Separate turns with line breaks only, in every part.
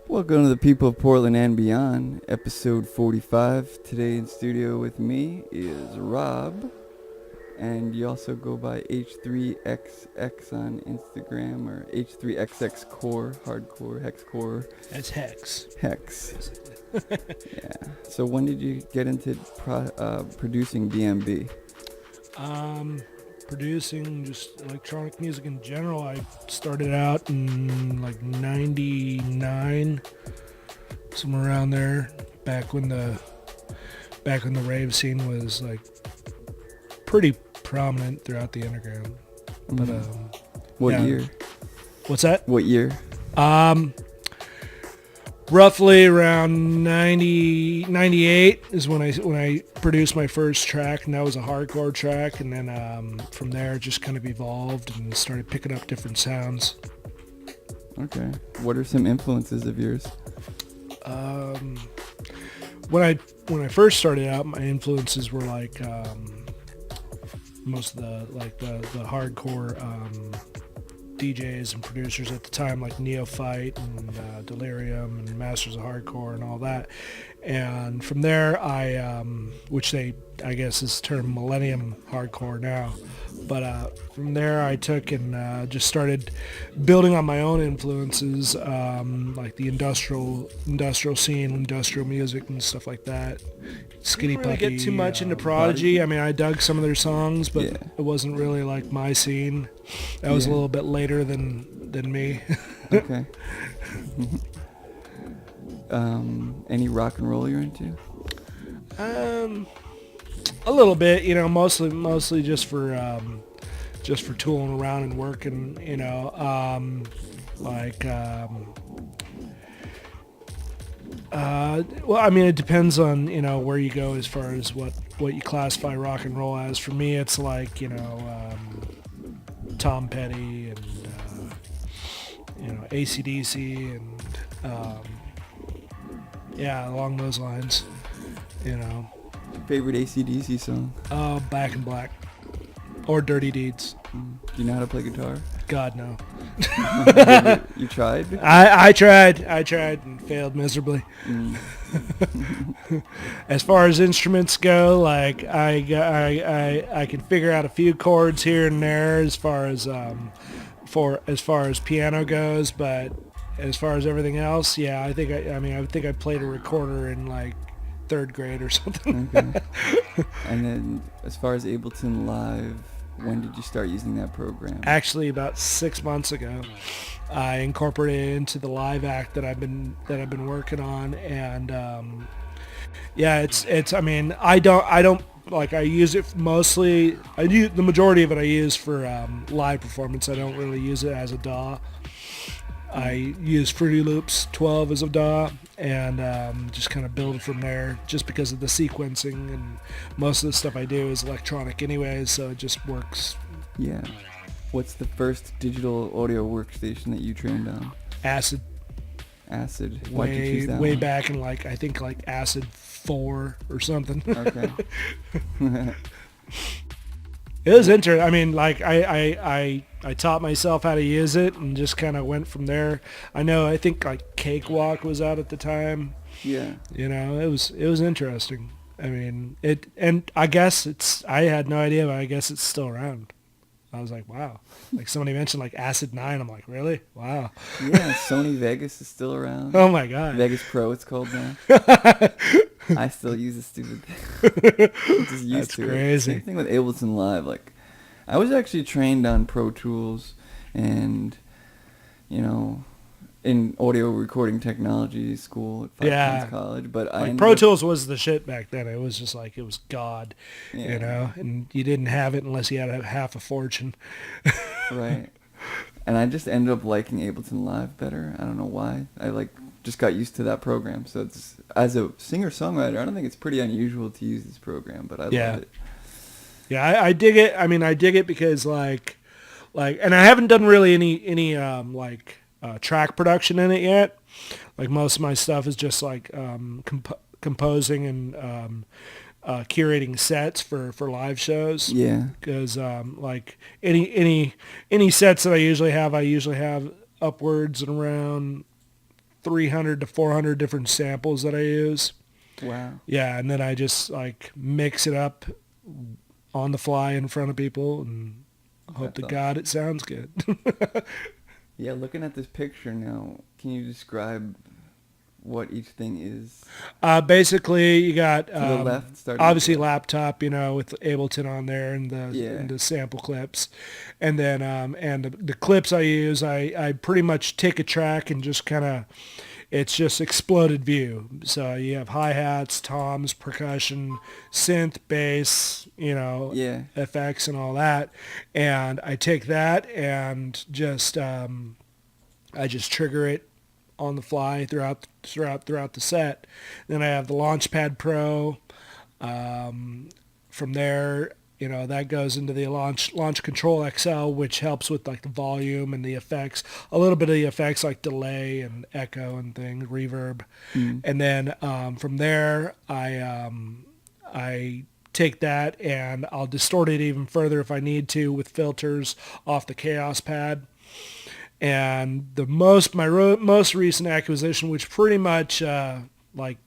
Welcome to the people of Portland and beyond, episode 45. Today in studio with me is Rob, and you also go by H3xx on Instagram, or H3xx core, hardcore, hex core.
That's Hex.
Hex.
Basically.
Yeah. So when did you get into producing DNB?
Producing just electronic music in general. I started out in like 99, somewhere around there, back when the rave scene was like pretty prominent throughout the underground. But
What
yeah.
year?
What's that?
What year?
Roughly around 98 is when I produced my first track, and that was a hardcore track. And then from there, it just kind of evolved and started picking up different sounds.
Okay. What are some influences of yours?
When I first started out, my influences were like most of the hardcore DJs and producers at the time, like Neophyte and Delirium and Masters of Hardcore and all that. And from there, which I guess is termed Millennium Hardcore now. But from there, I took and just started building on my own influences, like the industrial scene, industrial music and stuff like that. Skinny Puppy. I didn't really get too much into Prodigy. I mean, I dug some of their songs, but it wasn't really like my scene. That was a little bit later than me.
Okay. Any rock and roll you're into?
A little bit, mostly just for tooling around and working, well, I mean, it depends on, where you go as far as what you classify rock and roll as. For me, it's like, Tom Petty and, AC/DC and, along those lines,
Favorite AC/DC song?
Back in Black or Dirty Deeds.
Do you know how to play guitar?
God, no.
You tried?
I tried and failed miserably. As far as instruments go, like I can figure out a few chords here and there as far as piano goes, but as far as everything else, yeah, I think I played a recorder in like 3rd grade or something.
Okay. And then as far as Ableton Live, when did you start using that program?
Actually, about 6 months ago, I incorporated it into the live act that I've been working on, and it's. I mean, I don't like. I use it mostly. The majority of it I use for live performance. I don't really use it as a DAW. I use Fruity Loops 12 as a DAW, and just kind of build from there, just because of the sequencing, and most of the stuff I do is electronic anyways, so it just works.
Yeah. What's the first digital audio workstation that you trained on?
Acid.
Why'd you choose that
way
one?
back in I think Acid 4 or something.
Okay.
It was interesting. I mean, like I taught myself how to use it and just kind of went from there. I think like Cakewalk was out at the time.
Yeah.
It was interesting. I mean, and I guess I had no idea, but I guess it's still around. I was like, wow. Like somebody mentioned like Acid 9. I'm like, really? Wow.
Yeah, Sony Vegas is still around.
Oh my God.
Vegas Pro it's called now. I still use the stupid thing. Just used
That's
to
crazy.
It. Same thing with Ableton Live. Like, I was actually trained on Pro Tools and, in audio recording technology school at Five Points College. But I
Pro Tools was the shit back then. It was just like, it was God,
Yeah.
and you didn't have it unless you had half a fortune.
Right. And I just ended up liking Ableton Live better. I don't know why. I just got used to that program. So it's, as a singer-songwriter, I don't think it's pretty unusual to use this program, but I love it.
Yeah, I dig it. I mean, I dig it because and I haven't done really any track production in it yet. Like most of my stuff is just like composing and curating sets for live shows.
Yeah.
Because like any sets that I usually have upwards and around 300 to 400 different samples that I use.
Wow.
Yeah, and then I just like mix it up on the fly in front of people and hope to
That's
God it sounds good.
Yeah, looking at this picture now, can you describe what each thing is?
Basically, you got
To the left, starting
obviously
with the left.
laptop, with Ableton on there and
Yeah.
the sample clips, and then and the clips I use, I pretty much take a track and just kind of, it's just exploded view. So you have hi-hats, toms, percussion, synth, bass,
Yeah.
effects and all that, and I take that and just I just trigger it on the fly throughout the set. Then I have the Launchpad Pro. From there, that goes into the Launch Control XL, which helps with like the volume and the effects, a little bit of the effects like delay and echo and things, reverb.
Mm.
And then from there, I take that and I'll distort it even further if I need to with filters off the Chaos Pad. And most recent acquisition, which pretty much like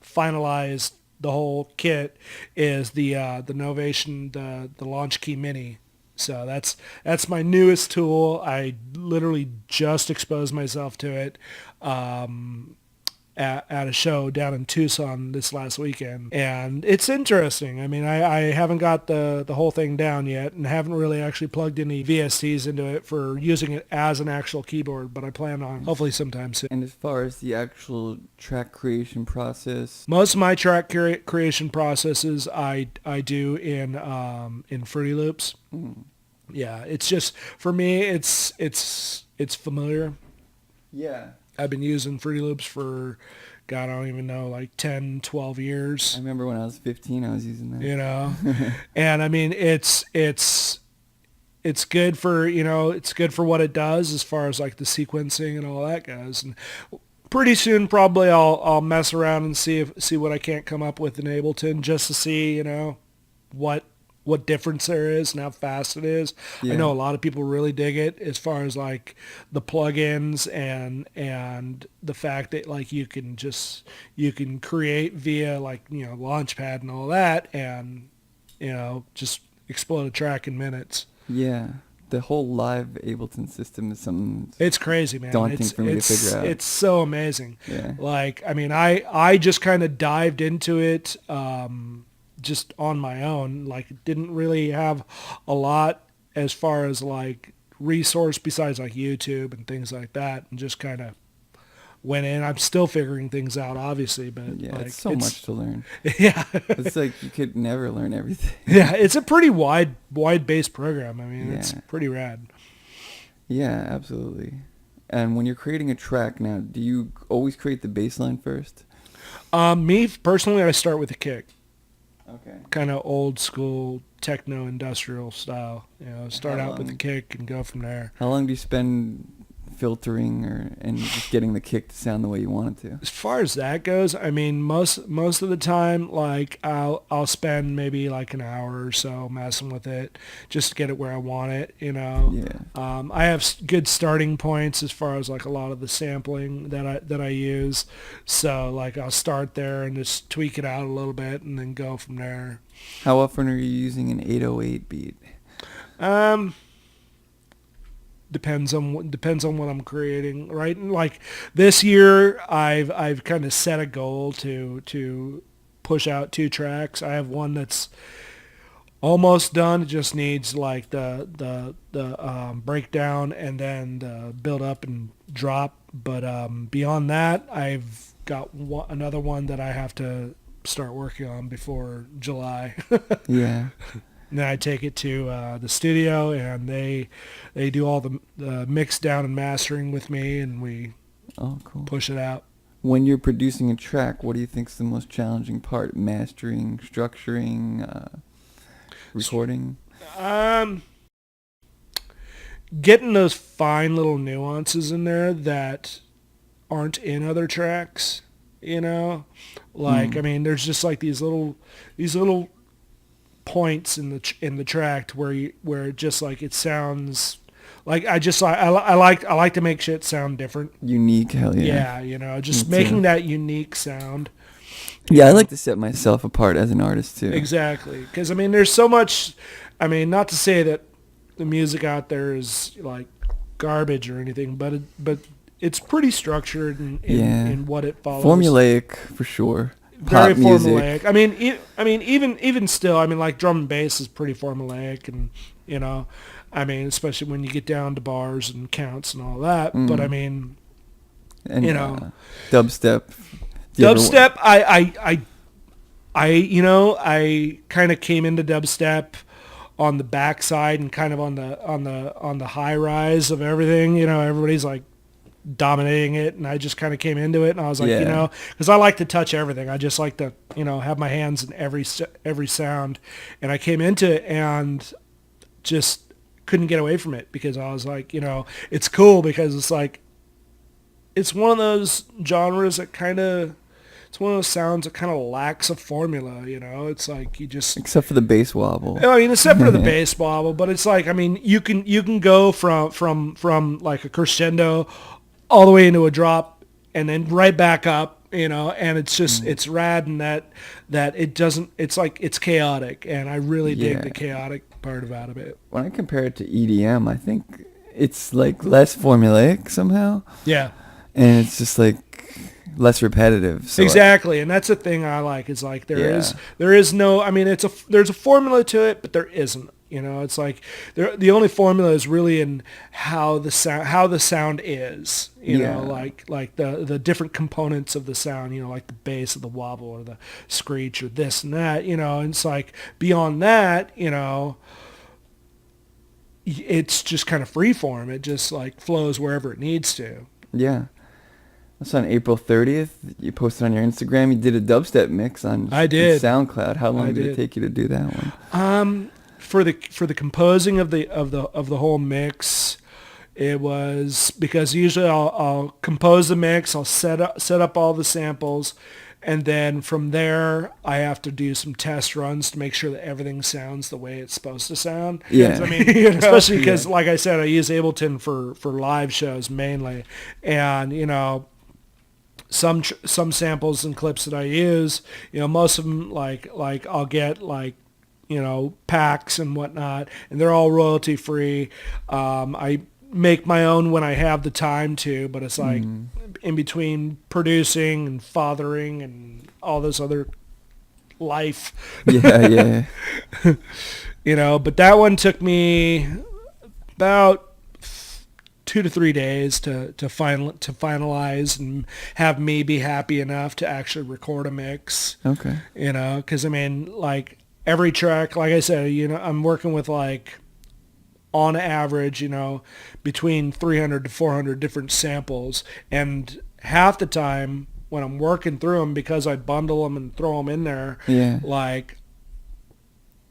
finalized the whole kit, is the Novation, the Launch Key Mini. So that's my newest tool. I literally just exposed myself to it at a show down in Tucson this last weekend, and it's interesting. I mean, I haven't got the whole thing down yet, and haven't really actually plugged any VSTs into it for using it as an actual keyboard, but I plan on hopefully sometime soon.
And as far as the actual track creation process,
Most of my track creation processes I do in Fruity Loops. Yeah, it's just, for me, it's familiar.
yeah,
I've been using Fruity Loops for, God, I don't even know, like 10, 12 years.
I remember when I was 15, I was using that.
And I mean, it's good for, it's good for what it does as far as like the sequencing and all that goes. And pretty soon, probably I'll mess around and see what I can't come up with in Ableton, just to see, what difference there is and how fast it is.
Yeah.
I know a lot of people really dig it as far as like the plugins and the fact that like you can create via like, Launchpad and all that, and just explode a track in minutes.
Yeah. The whole live Ableton system is something
It's crazy, man.
daunting for me to figure out.
It's so amazing.
Yeah.
Like, I mean, I just kind of dived into it just on my own. Like, didn't really have a lot as far as like resource besides like YouTube and things like that, and just kind of went in. I'm still figuring things out, obviously, but
Yeah,
like,
it's so much to learn.
Yeah.
It's like you could never learn everything.
Yeah, it's a pretty wide based program. I mean, it's
Yeah.
pretty rad.
Yeah, absolutely. And when you're creating a track now, do you always create the bass line first?
Me personally, I start with the kick.
Okay.
Kind of old school techno industrial style. Start
How
out with the
long-
kick and go from there.
How long do you spend filtering and just getting the kick to sound the way you want it to?
As far as that goes, I mean, most of the time, like I'll spend maybe like an hour or so messing with it just to get it where I want it.
Yeah.
I have good starting points as far as like a lot of the sampling that I use. So like I'll start there and just tweak it out a little bit and then go from there.
How often are you using an 808 beat?
Depends on what I'm creating, right? And like this year, I've kind of set a goal to push out 2 tracks. I have one that's almost done. It just needs like the breakdown and then the build up and drop. But beyond that, I've got another one that I have to start working on before July.
Yeah.
And then I take it to the studio, and they do all the mix down and mastering with me, and we
Cool.
push it out.
When you're producing a track, what do you think's the most challenging part? Mastering, structuring, recording?
Getting those fine little nuances in there that aren't in other tracks, Like, I mean, there's just like these little points in the track where it just like it sounds Like I like to make shit sound different.
Unique, hell yeah.
Yeah, you know, just
Me
making
too.
that unique sound.
Yeah, I like to set myself apart as an artist too.
Exactly, because I mean, there's so much. I mean, not to say that the music out there is like garbage or anything, but it's pretty structured
Yeah.
in what it follows.
Formulaic for sure.
Very
Pop music.
formulaic. I mean, even still, I mean, like drum and bass is pretty formulaic, and you know, I mean, especially when you get down to bars and counts and all that. But I mean,
And
you know,
dubstep. Do you ever-
dubstep. You know, I kind of came into dubstep on the backside and kind of on the high rise of everything. You know, everybody's like dominating it, and I just kind of came into it, and I was like, you
Yeah.
know, because I like to touch everything. I just like to, you know, have my hands in every sound, and I came into it and just couldn't get away from it because I was like, you know, it's cool because it's like it's one of those genres that kind of it's one of those sounds that kind of lacks a formula, you know. It's like you just
Except for the bass wobble.
I mean, except for the bass wobble, but it's like I mean, you can go from like a crescendo all the way into a drop and then right back up, you know, and it's just it's rad and that it doesn't it's like it's chaotic, and I really dig
Yeah.
the chaotic part out of it.
When I compare it to EDM, I think it's like less formulaic somehow,
Yeah.
and it's just like less repetitive. So
Exactly, and that's the thing I like. Is like
Yeah.
there is no. I mean, there's a formula to it, but there isn't. You know, it's like the only formula is really in how the sound is. You know,
Yeah.
like the different components of the sound. You know, like the bass or the wobble or the screech or this and that. You know, and it's like beyond that. You know, it's just kind of free form. It just like flows wherever it needs to.
Yeah. That's on April 30th. You posted on your Instagram. You did a dubstep mix on
I did.
SoundCloud. How long
I
did it
did.
take you to do that one?
For the composing of the whole mix, it was because usually I'll compose the mix, I'll set up all the samples, and then from there I have to do some test runs to make sure that everything sounds the way it's supposed to sound.
Yeah.
I mean, especially because like I said, I use Ableton for live shows mainly, and you know. Some samples and clips that I use, you know, most of them like I'll get like, you know, packs and whatnot, and they're all royalty free. I make my own when I have the time to, but it's like in between producing and fathering and all this other life,
Yeah, yeah.
you know. But that one took me about 2 to 3 days to finalize and have me be happy enough to actually record a mix.
Okay.
You know, because I mean, like every track, like I said, you know, I'm working with like on average, you know, between 300 to 400 different samples, and half the time when I'm working through them, because I bundle them and throw them in there,
Yeah.
like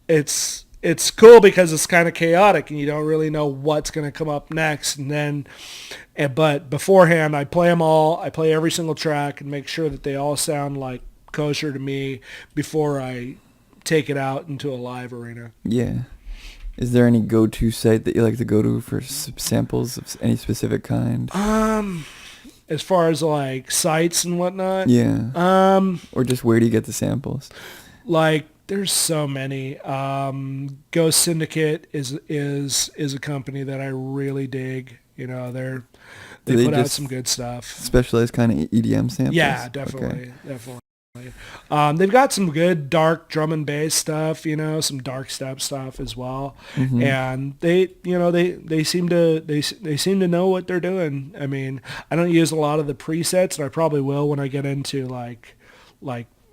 it's cool because it's kind of chaotic and you don't really know what's going to come up next. And then, but beforehand, I play them all. I play every single track and make sure that they all sound like kosher to me before I take it out into a live arena.
Yeah. Is there any go-to site that you like to go to for samples of any specific kind?
As far as like sites and whatnot,
Yeah. Or just where do you get the samples?
like there's so many. Ghost Syndicate is a company that I really dig. You know,
Do
they
they
put out
just
some good stuff.
Specialized kind of EDM samples?
Yeah,
Okay.
definitely. They've got some good dark drum and bass stuff, you know, some dark step stuff as well, and they, you know, they seem to know what they're doing. I mean, I don't use a lot of the presets, and I probably will when I get into like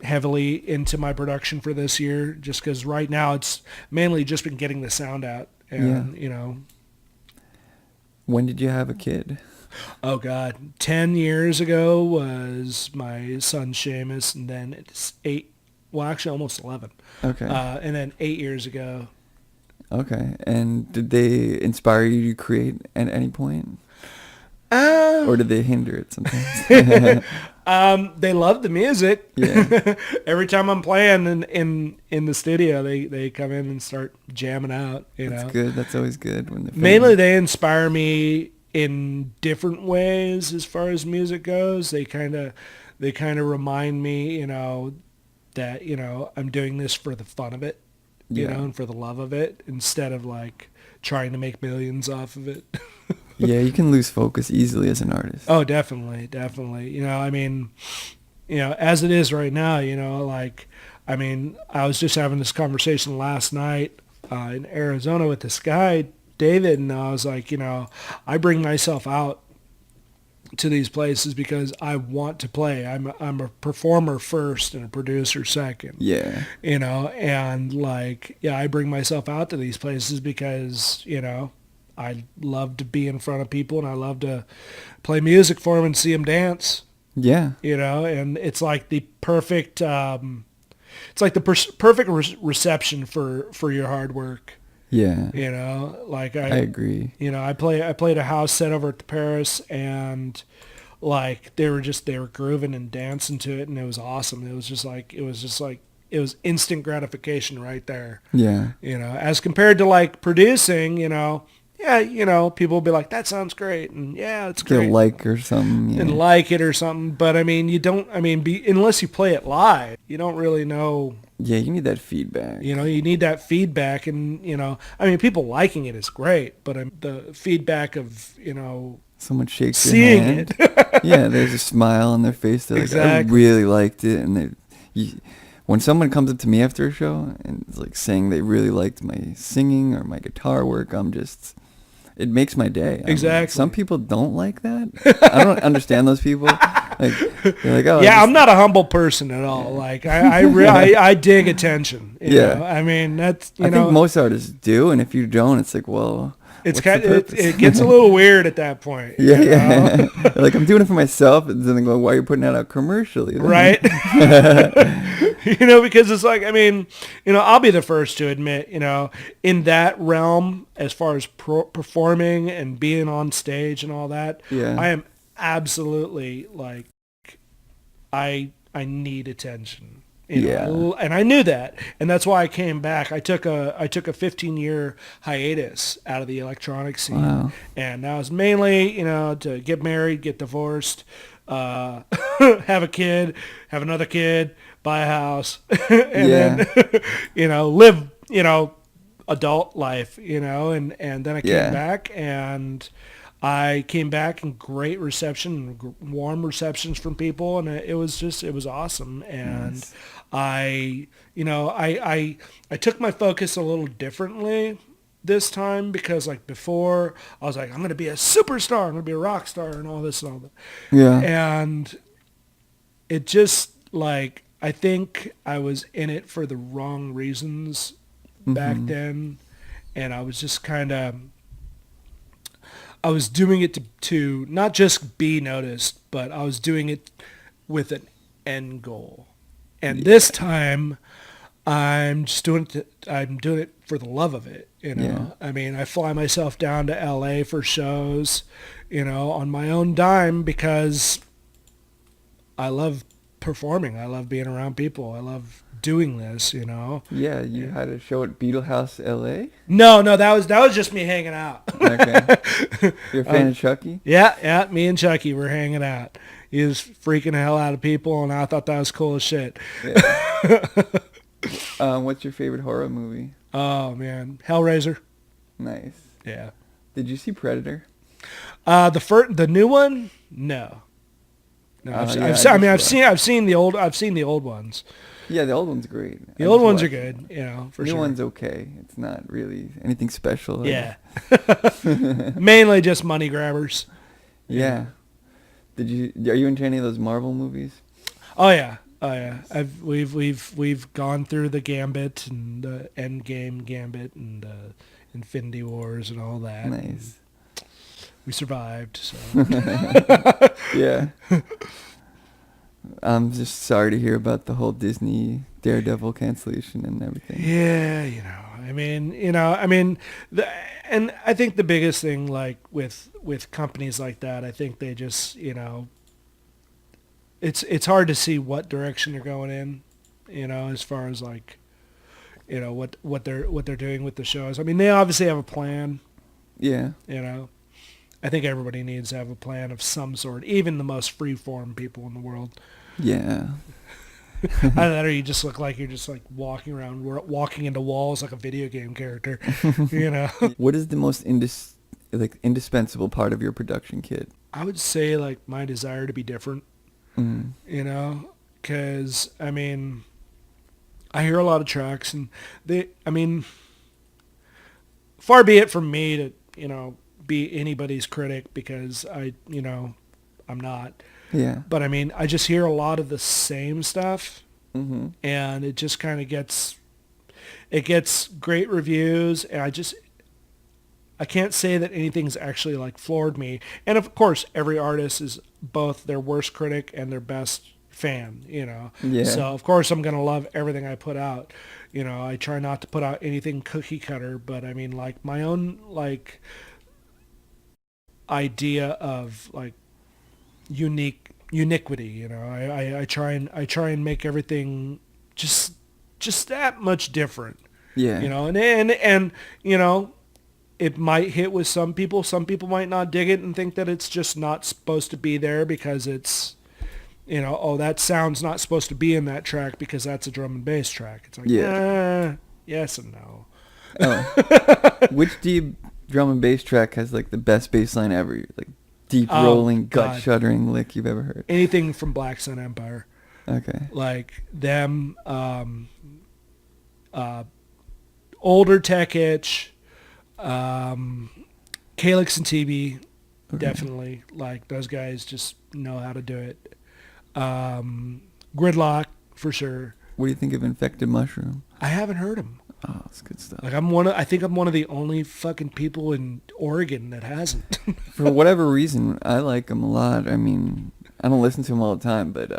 heavily into my production for this year, just because right now it's mainly just been getting the sound out, and you know.
When did you have a kid?
Oh God, 10 years ago was my son Seamus, and then it's 8, well actually almost 11.
Okay.
And then 8 years ago.
Okay. And did they inspire you to create at any point? Or do they hinder it sometimes?
They love the music.
Yeah.
Every time I'm playing in the studio, they come in and start jamming out.
That's good. That's always good when they're
Mainly they inspire me in different ways as far as music goes. They kind of remind me, that, I'm doing this for the fun of it, and for the love of it, instead of like trying to make millions off of it.
Yeah, you can lose focus easily as an artist.
Oh, definitely. As it is right now, I was just having this conversation last night in Arizona with this guy, David, and I was like, I bring myself out to these places because I want to play. I'm a performer first and a producer second.
Yeah.
And like, I bring myself out to these places because, I love to be in front of people and I love to play music for them and see them dance.
Yeah.
And it's like the perfect, perfect reception for your hard work.
Yeah.
Like
I agree.
I played a house set over at the Paris, and like they were grooving and dancing to it, and it was awesome. It was instant gratification right there.
Yeah.
As compared to like producing, people will be like, that sounds great, and yeah, it's great.
Get a like or something. Yeah.
And like it or something, but you don't. Unless you play it live, you don't really know.
Yeah, you need that feedback.
You need that feedback, and people liking it is great, but the feedback of
someone shakes
seeing
your hand.
it.
Yeah, there's a smile on their face. They're
exactly.
Like, I really liked it, and when someone comes up to me after a show and is like saying they really liked my singing or my guitar work, it makes my day.
Exactly.
Some people don't like that. I don't understand those people. Like, they're like, oh,
yeah, I'm not a humble person at all. Yeah. Like I dig attention. You know? That's I
think most artists do, and if you don't, it's like, well,
it's it gets a little weird at that point.
Yeah. Like, I'm doing it for myself, and then they go, why are you putting that out commercially?
Right. Because it's like, I'll be the first to admit, in that realm, as far as performing and being on stage and all that, I am absolutely like, I need attention. And I knew that, and that's why I came back. I took a 15-year hiatus out of the electronic scene,
wow.
And that was mainly, to get married, get divorced, have a kid, have another kid, buy a house, and then, live, adult life, and then I came back, and I came back in great reception, warm receptions from people, and it was awesome. And nice. I took my focus a little differently this time, because like before I was like, I'm going to be a superstar, I'm going to be a rock star and all this and all that.
Yeah.
And it just like, I think I was in it for the wrong reasons back then. And I was just I was doing it to not just be noticed, but I was doing it with an end goal. And this time, I'm just doing it. I'm doing it for the love of it. I fly myself down to LA for shows, on my own dime, because I love performing. I love being around people. I love doing this.
Yeah, you had a show at Beetle House, LA.
No, that was just me hanging out.
Okay. You're a fan of Chucky?
Yeah, me and Chucky were hanging out. He was freaking the hell out of people, and I thought that was cool as shit.
Yeah. What's your favorite horror movie?
Oh man, Hellraiser.
Nice.
Yeah.
Did you see Predator?
The new one? No. I've seen the old ones.
Yeah, the old one's great.
The old ones are good, for
sure.
New
one's okay. It's not really anything special.
Yeah. Mainly just money grabbers.
Yeah. Are you into any of those Marvel movies?
Oh yeah. We've gone through the Gambit and the Endgame Gambit and Infinity Wars and all that.
Nice.
We survived, so.
Yeah. I'm just sorry to hear about the whole Disney Daredevil cancellation and everything.
Yeah, and I think the biggest thing, like with companies like that, I think they just, it's hard to see what direction they're going in, as far as like, what they're doing with the shows. I mean, they obviously have a plan.
Yeah.
I think everybody needs to have a plan of some sort, even the most freeform people in the world.
Yeah.
Either that or you just look like you're just like walking around, walking into walls like a video game character,
What is the most indispensable part of your production kit?
I would say like my desire to be different,
Mm.
because I mean, I hear a lot of tracks and far be it from me to, be anybody's critic because I'm not.
Yeah.
But I mean, I just hear a lot of the same stuff,
Mm-hmm.
and it just kind of gets great reviews, and I can't say that anything's actually like floored me. And of course, every artist is both their worst critic and their best fan,
Yeah.
So of course I'm gonna love everything I put out. I try not to put out anything cookie cutter, but I mean like my own like idea of like uniquity. I try and make everything just that much different.
Yeah.
And it might hit with some people. Some people might not dig it and think that it's just not supposed to be there because it's, that sound's not supposed to be in that track because that's a drum and bass track. It's like, yes and no.
Oh. Which drum and bass track has like the best bass line ever? Like deep rolling, gut shuddering lick you've ever heard?
Anything from Black Sun Empire.
Okay.
Like them, older Tech Itch, Calyx and TB,
Okay.
definitely. Like those guys just know how to do it. Gridlock for sure.
What do you think of Infected Mushroom?
I haven't heard them.
Oh, it's good stuff.
Like I think I'm one of the only fucking people in Oregon that hasn't.
For whatever reason, I like them a lot. I mean, I don't listen to them all the time, but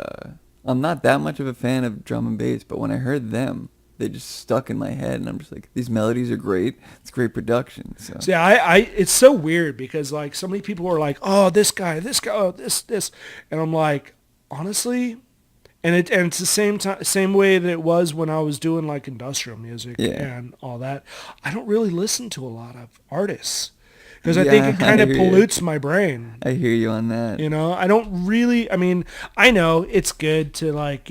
I'm not that much of a fan of drum and bass. But when I heard them, they just stuck in my head, and I'm just like, these melodies are great. It's great production. So
yeah, it's so weird because like so many people are like, oh, this guy, oh, this, and I'm like, honestly. And it's the same way that it was when I was doing like industrial music and all that. I don't really listen to a lot of artists because I think it kind of pollutes my brain.
I hear you on that.
I don't really. I mean, I know it's good to like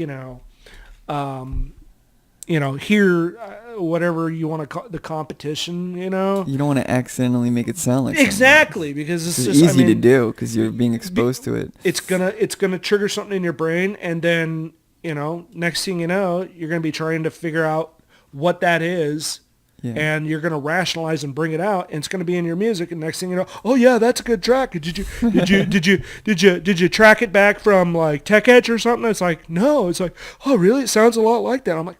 hear whatever you want to call the competition. You don't
want to accidentally make it sound like
exactly because it's just
easy to do because you're being exposed to it.
It's gonna trigger something in your brain, and then next thing you know, you're gonna be trying to figure out what that is, and you're gonna rationalize and bring it out, and it's gonna be in your music. And next thing you know, oh yeah, that's a good track. Did you track it back from like Tech Edge or something? It's like no. It's like oh really? It sounds a lot like that. I'm like.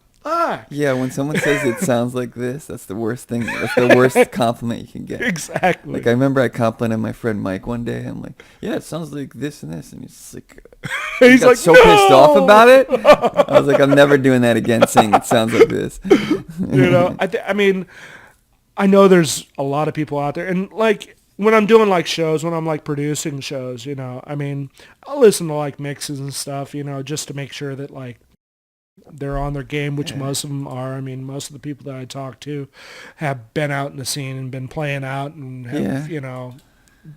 Yeah, when someone says it sounds like this, that's the worst thing. That's the worst compliment you can get.
Exactly.
Like I remember I complimented my friend Mike one day. I'm like, yeah, it sounds like this and this, and he's like,
he's like
so pissed off about it. I was like, I'm never doing that again. Saying it sounds like this.
I mean, I know there's a lot of people out there, and like when I'm doing like shows, when I'm like producing shows, I mean, I'll listen to like mixes and stuff, just to make sure that like. They're on their game, which most of them are. I mean, most of the people that I talk to have been out in the scene and been playing out and have,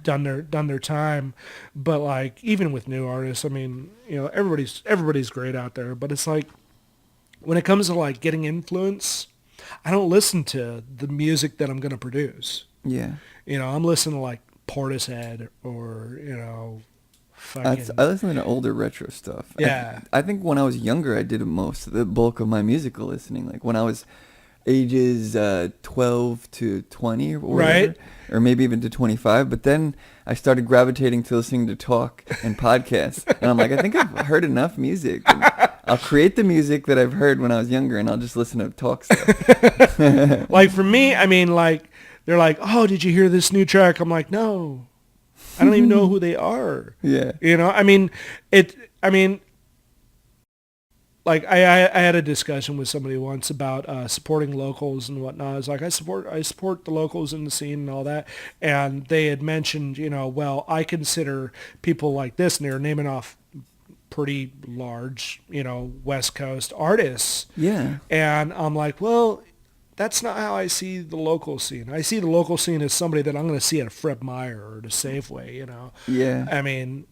done their time. But like, even with new artists, I mean, everybody's great out there. But it's like, when it comes to like getting influence, I don't listen to the music that I'm going to produce.
Yeah.
I'm listening to like Portishead or,
I listen to older retro stuff.
Yeah.
I think when I was younger, I did the bulk of my musical listening. Like when I was ages 12 to 20 or whatever,
right.
Or maybe even to 25. But then I started gravitating to listening to talk and podcasts. And I'm like, I think I've heard enough music. And I'll create the music that I've heard when I was younger, and I'll just listen to talk stuff.
Like for me, I mean, like they're like, oh, did you hear this new track? I'm like, no. I don't even know who they are.
Yeah.
I mean, like I had a discussion with somebody once about supporting locals and whatnot. It's like I support the locals in the scene and all that, and they had mentioned, well, I consider people like this, and they were naming off pretty large, West Coast artists.
Yeah.
And I'm like, well, that's not how I see the local scene. I see the local scene as somebody that I'm going to see at a Fred Meyer or at a Safeway,
Yeah.
I mean,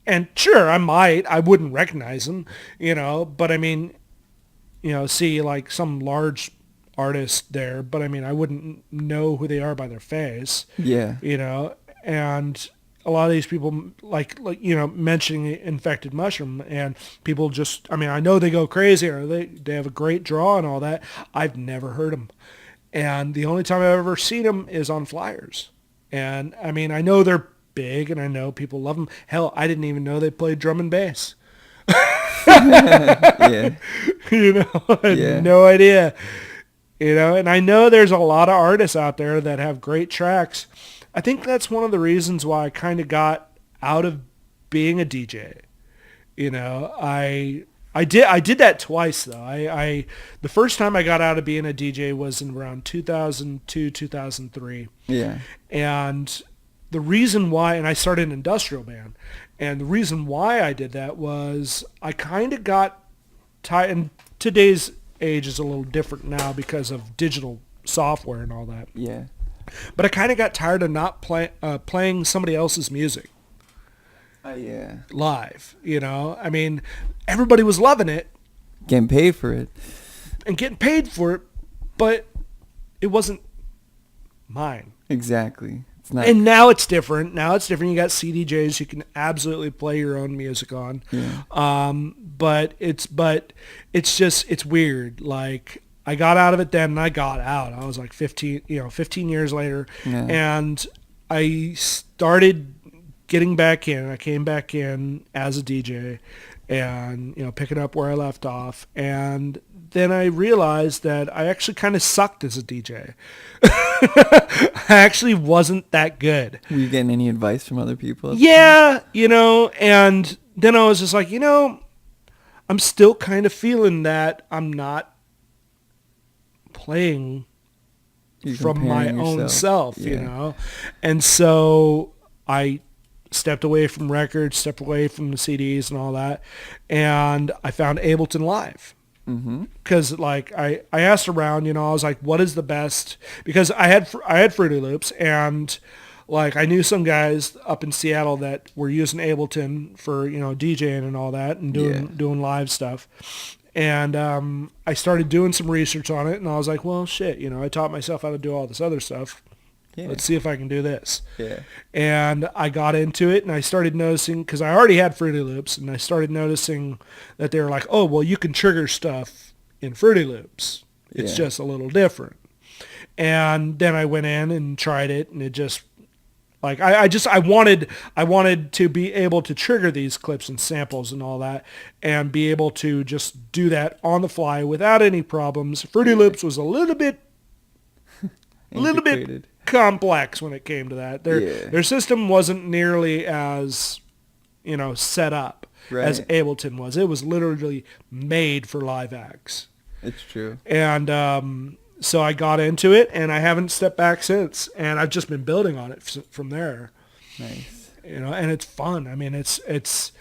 and sure, I wouldn't recognize them, but I mean, see like some large artist there, but I mean, I wouldn't know who they are by their face,
Yeah.
And a lot of these people like mentioning Infected Mushroom, and people just, I mean, I know they go crazy, or they have a great draw and all that. I've never heard them, and the only time I've ever seen them is on flyers. And I mean, I know they're big, and I know people love them. Hell, I didn't even know they played drum and bass.
Yeah.
I had no idea. And I know there's a lot of artists out there that have great tracks. I think that's one of the reasons why I kind of got out of being a DJ. I did that twice though. I the first time I got out of being a DJ was in around 2002, 2003.
Yeah.
And the reason why, and I started an industrial band, and the reason why I did that was I kind of got tired, and today's age is a little different now because of digital software and all that.
Yeah.
But I kind of got tired of not playing somebody else's music
Yeah.
live. I mean, everybody was loving it
Getting paid for it.
and getting paid for it, but it wasn't mine.
Exactly. It's not.
And now it's different. You got CDJs you can absolutely play your own music on.
Yeah.
But it's weird. Like, I got out of it then, and I got out. I was like 15 years later,
Yeah.
and I started getting back in. I came back in as a DJ, and picking up where I left off, and then I realized that I actually kind of sucked as a DJ. I actually wasn't that good.
Were you getting any advice from other people?
Yeah, and then I was just like, I'm still kind of feeling that I'm not playing
You're
from my
comparing
own
yourself.
self, And so I stepped away from records, stepped away from the CDs and all that, and I found Ableton Live. Because like I asked around, I was like, what is the best? Because I had Fruity Loops, and like I knew some guys up in Seattle that were using Ableton for DJing and all that, and doing live stuff. And I started doing some research on it, and I was like, well, shit, I taught myself how to do all this other stuff. Yeah. Let's see if I can do this.
Yeah.
And I got into it, and I started noticing, because I already had Fruity Loops, and I started noticing that they were like, oh, well, you can trigger stuff in Fruity Loops. It's just a little different. And then I went in and tried it, and it just, like, I wanted to be able to trigger these clips and samples and all that, and be able to just do that on the fly without any problems. Fruity Loops was a little bit complex when it came to that. Their system wasn't nearly as set up as Ableton was. It was literally made for live acts.
It's true.
And so I got into it, and I haven't stepped back since. And I've just been building on it from there.
Nice.
And it's fun. I mean, it's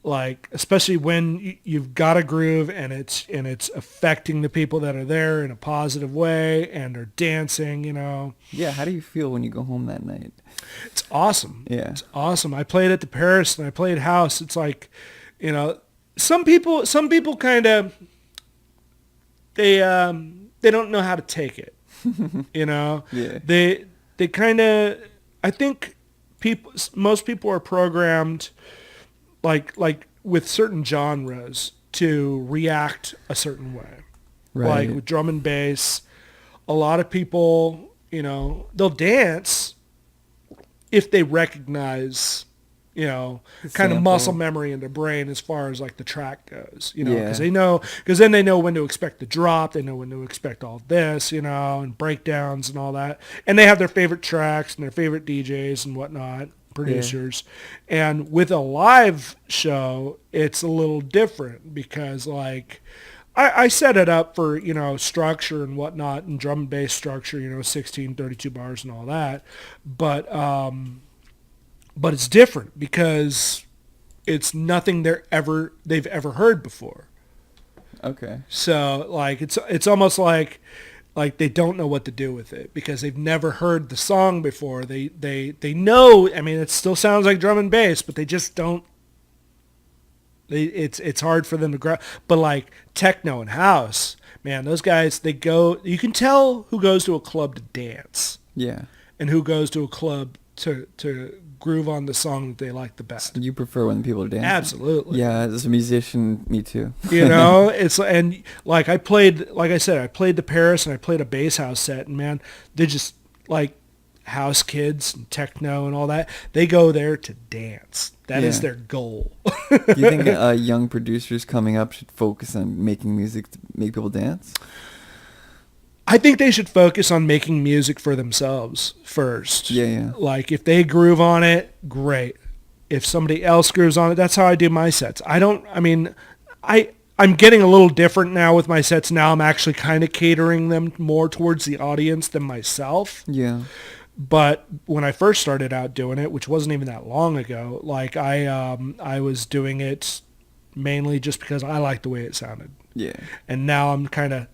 like, especially when you've got a groove and it's affecting the people that are there in a positive way and are dancing,
Yeah, how do you feel when you go home that night?
It's awesome.
Yeah.
It's awesome. I played at the Paris and I played house. It's like, some people kind of, they don't know how to take it, Yeah. They kind of, I think most people are programmed like with certain genres to react a certain way.
Right.
Like with drum and bass, a lot of people, they'll dance if they recognize, kind of muscle memory in their brain as far as like the track goes, because then they know when to expect the drop, they know when to expect all this, and breakdowns and all that. And they have their favorite tracks and their favorite DJs and whatnot. producers. And with a live show, it's a little different because like I set it up for, structure and whatnot and drum and bass structure, 16, 32 bars and all that. But it's different because it's nothing they've ever heard before.
Okay.
So like it's almost like they don't know what to do with it because they've never heard the song before. They know, I mean, it still sounds like drum and bass, but they just don't. It's hard for them to grab. But like techno and house, man, those guys, you can tell who goes to a club to dance.
Yeah.
And who goes to a club to groove on the song that they like the best.
You prefer when people are dancing?
Absolutely.
Yeah, as a musician, me too.
And like I played the Paris and I played a bass house set, and man, they're just like house kids and techno and all that. They go there to dance. That is their goal.
Do you think young producers coming up should focus on making music to make people dance?
I think they should focus on making music for themselves first.
Yeah.
Like if they groove on it, great. If somebody else grooves on it, that's how I do my sets. I'm getting a little different now with my sets. Now I'm actually kind of catering them more towards the audience than myself.
Yeah.
But when I first started out doing it, which wasn't even that long ago, like I was doing it mainly just because I liked the way it sounded.
Yeah.
And now I'm kind of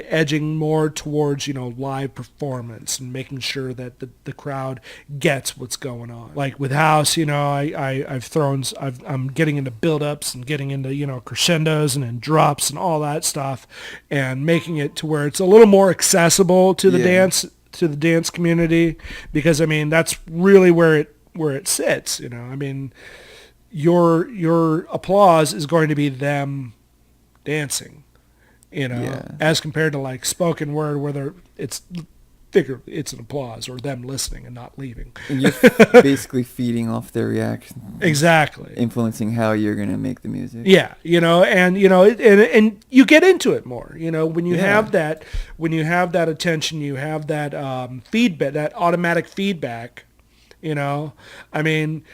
edging more towards, live performance and making sure that the crowd gets what's going on. Like with house, I'm getting into build-ups and getting into, crescendos and then drops and all that stuff and making it to where it's a little more accessible to the dance community, because I mean, that's really where it sits, I mean, your applause is going to be them dancing. As compared to like spoken word where it's an applause or them listening and not leaving.
And you're basically feeding off their reaction.
Exactly.
Influencing how you're going to make the music.
Yeah, and you get into it more, when you have that attention, you have that feedback, that automatic feedback, I mean,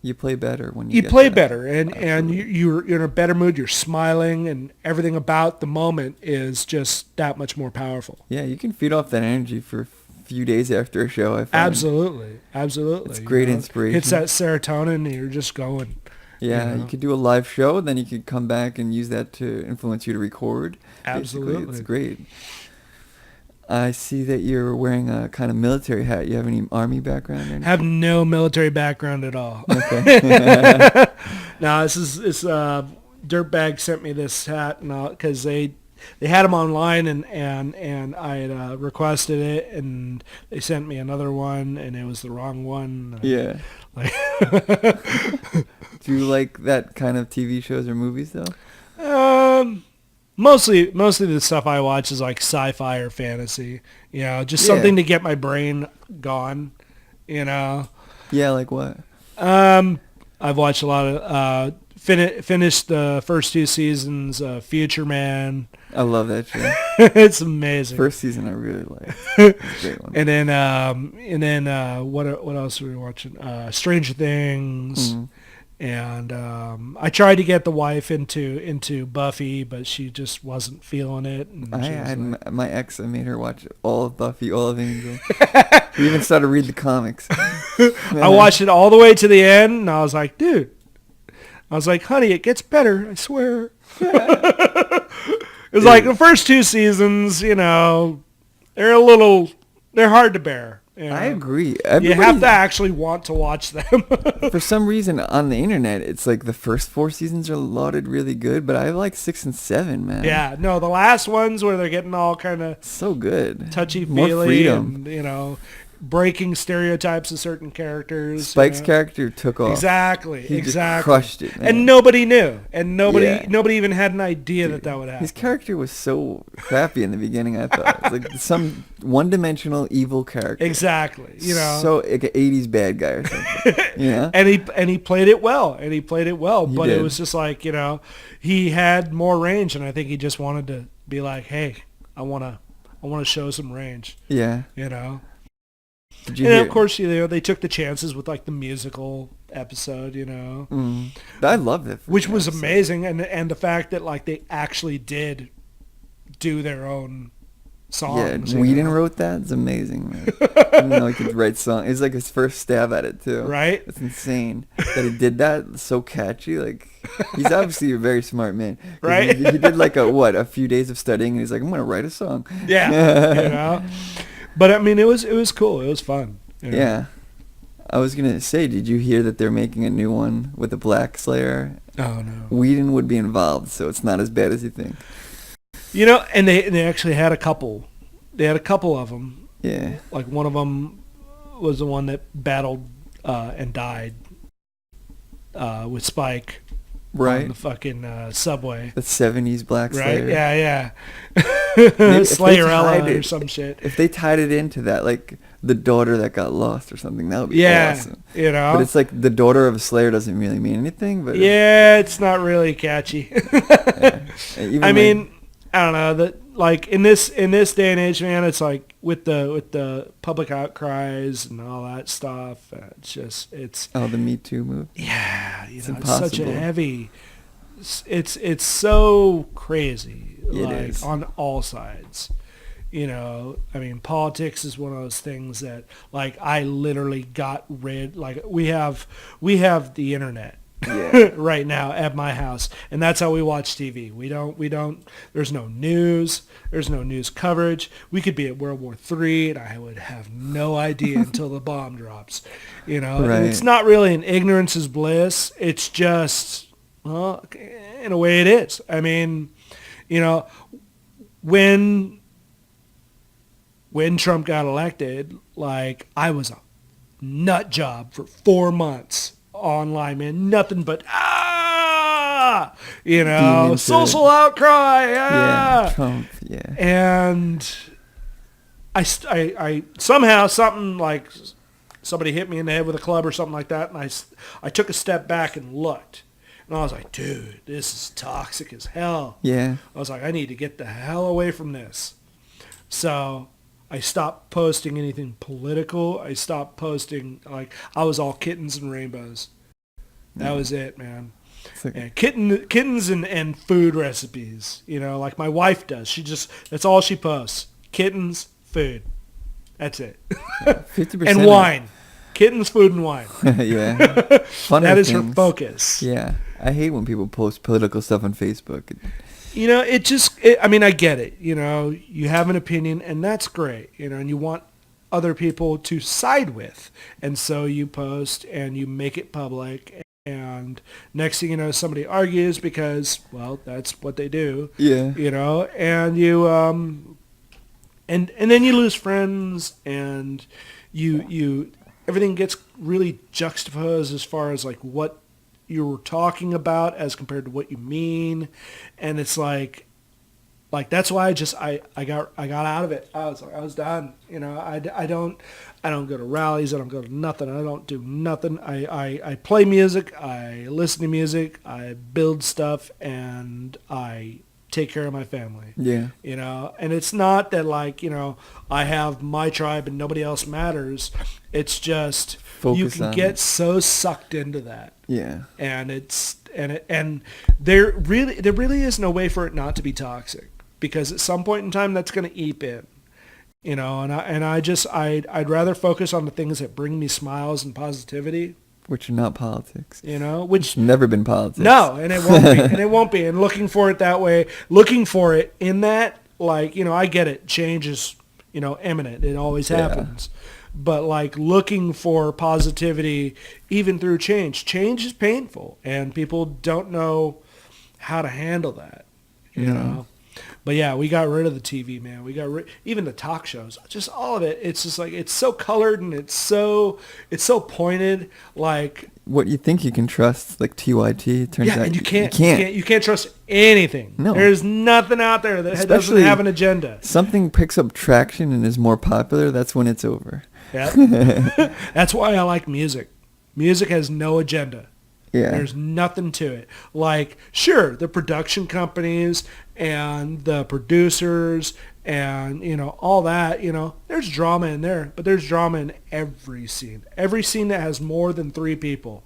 you play better when you
play better, and you're in a better mood. You're smiling, and everything about the moment is just that much more powerful.
Yeah, you can feed off that energy for a few days after a show. I find.
Absolutely.
It's great inspiration.
Hits that serotonin, and you're just going.
Yeah, you could do a live show, then you could come back and use that to influence you to record.
Absolutely,
basically. It's great. I see that you're wearing a kind of military hat. You have any army background? Or
have no military background at all.
Okay.
No, this Dirtbag sent me this hat because they had them online and I had requested it, and they sent me another one and it was the wrong one.
Yeah. Do you like that kind of TV shows or movies though?
Mostly the stuff I watch is like sci-fi or fantasy, just something to get my brain gone,
Yeah, like what?
I've watched a lot of, finished the first 2 seasons of Future Man.
I love that show.
It's amazing.
First season I really liked. It's a great one.
And then what else were we watching? Stranger Things. Mm-hmm. And I tried to get the wife into Buffy, but she just wasn't feeling it. And
my ex, I made her watch all of Buffy, all of Angel. We even started to read the comics.
I watched it all the way to the end, and I was like, dude. I was like, honey, it gets better, I swear. It was like the first 2 seasons, they're hard to bear.
I agree.
You have to actually want to watch them.
For some reason, on the internet, it's like the first 4 seasons are lauded really good, but I like 6 and 7, man.
Yeah, no, the last ones where they're getting all kind of
so good,
touchy-feely, and breaking stereotypes of certain characters.
Spike's character took off.
Exactly.
He just crushed it, man.
And nobody knew, and nobody even had an idea that would happen.
His character was so crappy in the beginning. I thought it was like some one-dimensional evil character.
Exactly.
So like an 80s bad guy or something.
And he played it well. But
did.
It was just like he had more range, and I think he just wanted to be like, hey, I want to show some range.
Yeah. Did you
And
hear?
of course, they took the chances with like the musical episode,
I love it.
which was amazing, and the fact that like they actually did do their own songs.
Whedon wrote that. It's amazing, man. I didn't know he could write songs. It's like his first stab at it too.
Right?
It's insane that he did that. It's so catchy. Like he's obviously a very smart man. 'Cause
Right?
He did like a few days of studying, and he's like, I'm gonna write a song.
Yeah. But I mean, it was cool. It was fun.
Yeah. I was gonna say, did you hear that they're making a new one with the Black Slayer?
Oh no.
Whedon would be involved, so it's not as bad as you think.
And they actually had a couple. They had a couple of them.
Yeah.
Like one of them was the one that battled and died with Spike
Right.
on the fucking subway.
The 70s Black
Right?
Slayer.
Yeah.
Maybe if they
Slayerella
tied
or
it-
some shit.
If they tied it into that, like the daughter that got lost or something, that would be
Yeah.
awesome.
But
But it's like the daughter of a Slayer doesn't really mean anything. But
yeah, it's not really catchy.
even
I
like-
mean, I don't know that. Like in this day and age, man, it's like with the public outcries and all that stuff. It's
oh, the Me Too move.
yeah,
It's
it's such a
impossible.
heavy. It's so crazy,
It
like
is.
on all sides. I mean, politics is one of those things that, like, I literally got rid. Like, we have the internet.
Yeah.
Right now at my house, and that's how we watch TV. We don't there's no news, there's no news coverage. We could be at World War III and I would have no idea until the bomb drops,
Right.
And it's not really an ignorance is bliss. It's just, well, in a way it is. I mean, when Trump got elected, like, I was a nut job for 4 months online, man, nothing but
Demons,
social outcry,
Yeah. Trump. Yeah.
and I somehow something like somebody hit me in the head with a club or something like that, and I took a step back and looked, and I was like, dude, this is toxic as hell.
Yeah.
I was like, I need to get the hell away from this. So I stopped posting anything political. I stopped posting, like, I was all kittens and rainbows. That was it, man.
It's like-
And kittens and food recipes, like my wife does. That's all she posts. Kittens, food. That's it.
50%
And wine. Kittens, food, and wine.
Yeah. Funner
That is her
things.
focus.
Yeah. I hate when people post political stuff on Facebook.
I mean, I get it. You have an opinion, and that's great, and you want other people to side with. And so you post and you make it public. And next thing you know, somebody argues because, well, that's what they do.
Yeah.
And you, and then you lose friends, and you everything gets really juxtaposed as far as like what you were talking about as compared to what you mean, and it's like that's why I got out of it. I was done. I don't go to rallies. I don't go to nothing. I don't do nothing. I play music. I listen to music. I build stuff, and I take care of my family.
Yeah.
And it's not that like, I have my tribe and nobody else matters. It's just you
Focus
can
on
get
it.
so sucked into that.
Yeah.
And there really is no way for it not to be toxic, because at some point in time that's going to eep in. I'd rather focus on the things that bring me smiles and positivity,
Which are not politics.
which
It's never been politics.
no, and it won't be, and it won't be. And looking for it that way, looking for it in that, like, I get it. Change is, imminent. It always
Yeah.
happens. But like looking for positivity, even through change is painful, and people don't know how to handle that. You know. But yeah, we got rid of the TV, man. We got even the talk shows, just all of it. It's just like, it's so colored and it's so pointed. Like,
What you think you can trust, like TYT, it turns
yeah,
out
and you can't trust anything.
No.
There's nothing out there that doesn't
Especially-
have an agenda.
Something picks up traction and is more popular, that's when it's over.
Yeah. That's why I like music. Music has no agenda.
Yeah.
There's nothing to it. Like, sure, the production companies and the producers and, all that, there's drama in there, but there's drama in every scene. Every scene that has more than 3 people